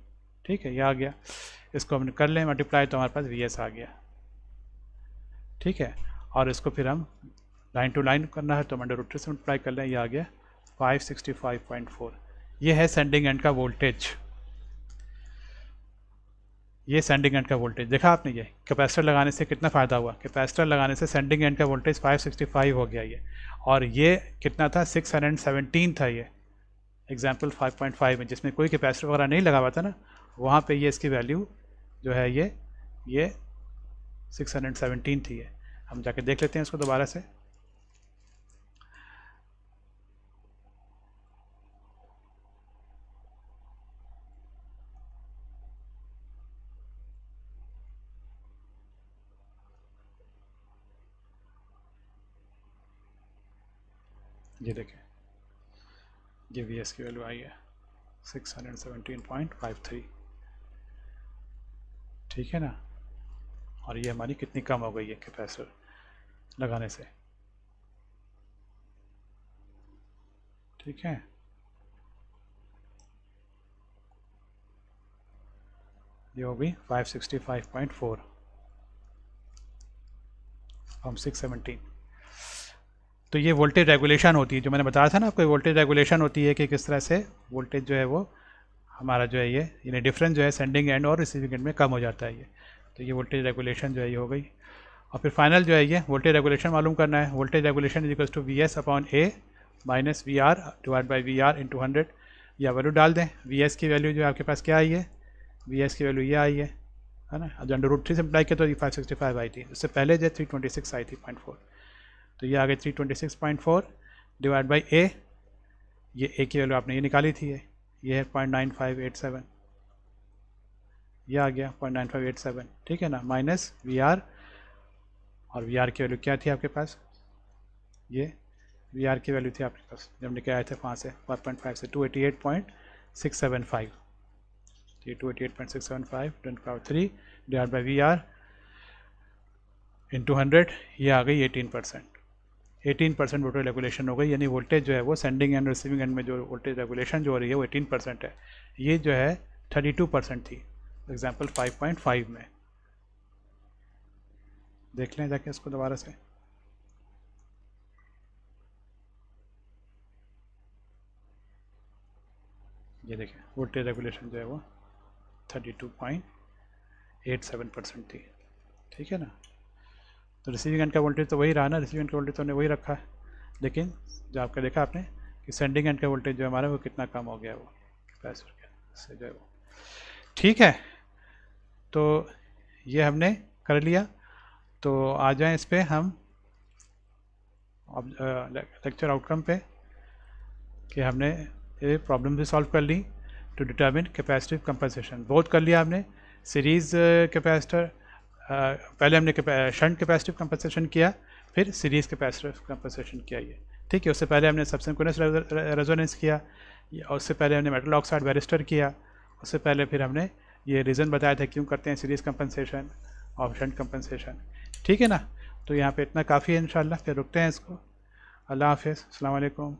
ठीक है, ये आ गया। इसको हमने कर लें मल्टीप्लाई, तो हमारे पास वी एस आ गया। ठीक है, और इसको फिर हम लाइन टू लाइन करना है, तो हम √3 से मल्टीप्लाई कर लें, ये आ गया 565.4। ये है सेंडिंग एंड का वोल्टेज। ये सेंडिंग एंड का वोल्टेज देखा आपने, ये कैपेसिटर लगाने से कितना फ़ायदा हुआ। कैपेसिटर लगाने से सेंडिंग एंड का वोल्टेज 565 हो गया ये, और ये कितना था 617 था ये एग्जाम्पल 5.5 में, जिसमें कोई कैपेसिटर वगैरह नहीं लगा हुआ था ना, वहाँ पे ये इसकी वैल्यू जो है ये 617 थी। ये हम जाके देख लेते हैं इसको दोबारा से। ये देखें, ये वी एस की वैल्यू आई है 617.53। ठीक है ना, और ये हमारी कितनी कम हो गई है कैपेसिटर लगाने से। ठीक है, ये हो गई 565.4 फ्रॉम 617। तो ये वोल्टेज रेगुलेशन होती है, जो मैंने बताया था ना आपको, वोल्टेज रेगुलेशन होती है कि किस तरह से वोल्टेज जो है वो हमारा जो है ये यानी डिफरेंस जो है सेंडिंग एंड और रिसीविंग एंड में कम हो जाता है ये। तो ये वोल्टेज रेगुलेशन जो है ये हो गई। और फिर फाइनल जो है ये वोल्टेज रेगुलेशन मालूम करना है। Voltage regulation is equals to V S upon A minus V R divide by V R into 100। या वैल्यू डाल दें, वी एस की वैल्यू जो है आपके पास क्या आई है, वी एस की वैल्यू ये आई है ना। अब √3 से अप्लाई किया तो ये 565 आई थी, उससे पहले जो 326 आई थी 0.4, तो ये आ गई 326.4 डिवाइड बाई ए, ये ए की वैल्यू आपने ये निकाली थी, ये है 0.9587, ये आ गया 0.9587। ठीक है ना, माइनस वी आर, और वी आर की वैल्यू क्या थी आपके पास, ये वी आर की वैल्यू थी आपके पास जब निकल आए थे वहाँ से 5.5 से 288.675। ये 288.675 10^3 divide by V R into 100, ये आ गई 18%। 18% वोल्टेज रेगुलेशन हो गई, यानी वोल्टेज जो है वो सेंडिंग एंड रिसीविंग एंड में जो वोल्टेज रेगुलेशन जो हो रही है वो 18% है। ये जो है 32% थी एग्जाम्पल 5.5 में। देख लें जाके इसको दोबारा से। ये देखें वोल्टेज रेगुलेशन जो है वो 32.87% थी। ठीक है ना, तो रिसीविंग एंड का वोल्टेज तो वही रहा ना, रिसीविंग एंड का वोल्टेज तो हमने वही रखा है, लेकिन जो आपका देखा आपने कि सेंडिंग एंड का वोल्टेज जो हमारा वो कितना कम हो गया वो कैपेसिटर से जो है वो। ठीक है, तो ये हमने कर लिया। तो आ जाएं इस पर हम लेक्चर आउटकम पे कि हमने ये प्रॉब्लम भी सॉल्व कर ली टू डिटर्मिन कैपेसिटिव कंपनसेशन। बहुत कर लिया हमने, सीरीज़ कैपेसिटर, पहले हमने शंट कैपेसिटिव कंपनसेशन किया, फिर सीरीज़ कैपेसिटिव कंपनसेशन किया ये, ठीक है। उससे पहले हमने सबसिक्वेंस रेजोनेंस किया, और उससे पहले हमने मेटल ऑक्साइड बैरिस्टर किया, उससे पहले फिर हमने ये रीज़न बताया था क्यों करते हैं सीरीज़ कंपनसेशन और शंट कंपनसेशन, ठीक है ना। तो यहाँ पे इतना काफ़ी है इंशाल्लाह, फिर रुकते हैं इसको। अल्लाह हाफ़िज़, अस्सलाम वालेकुम।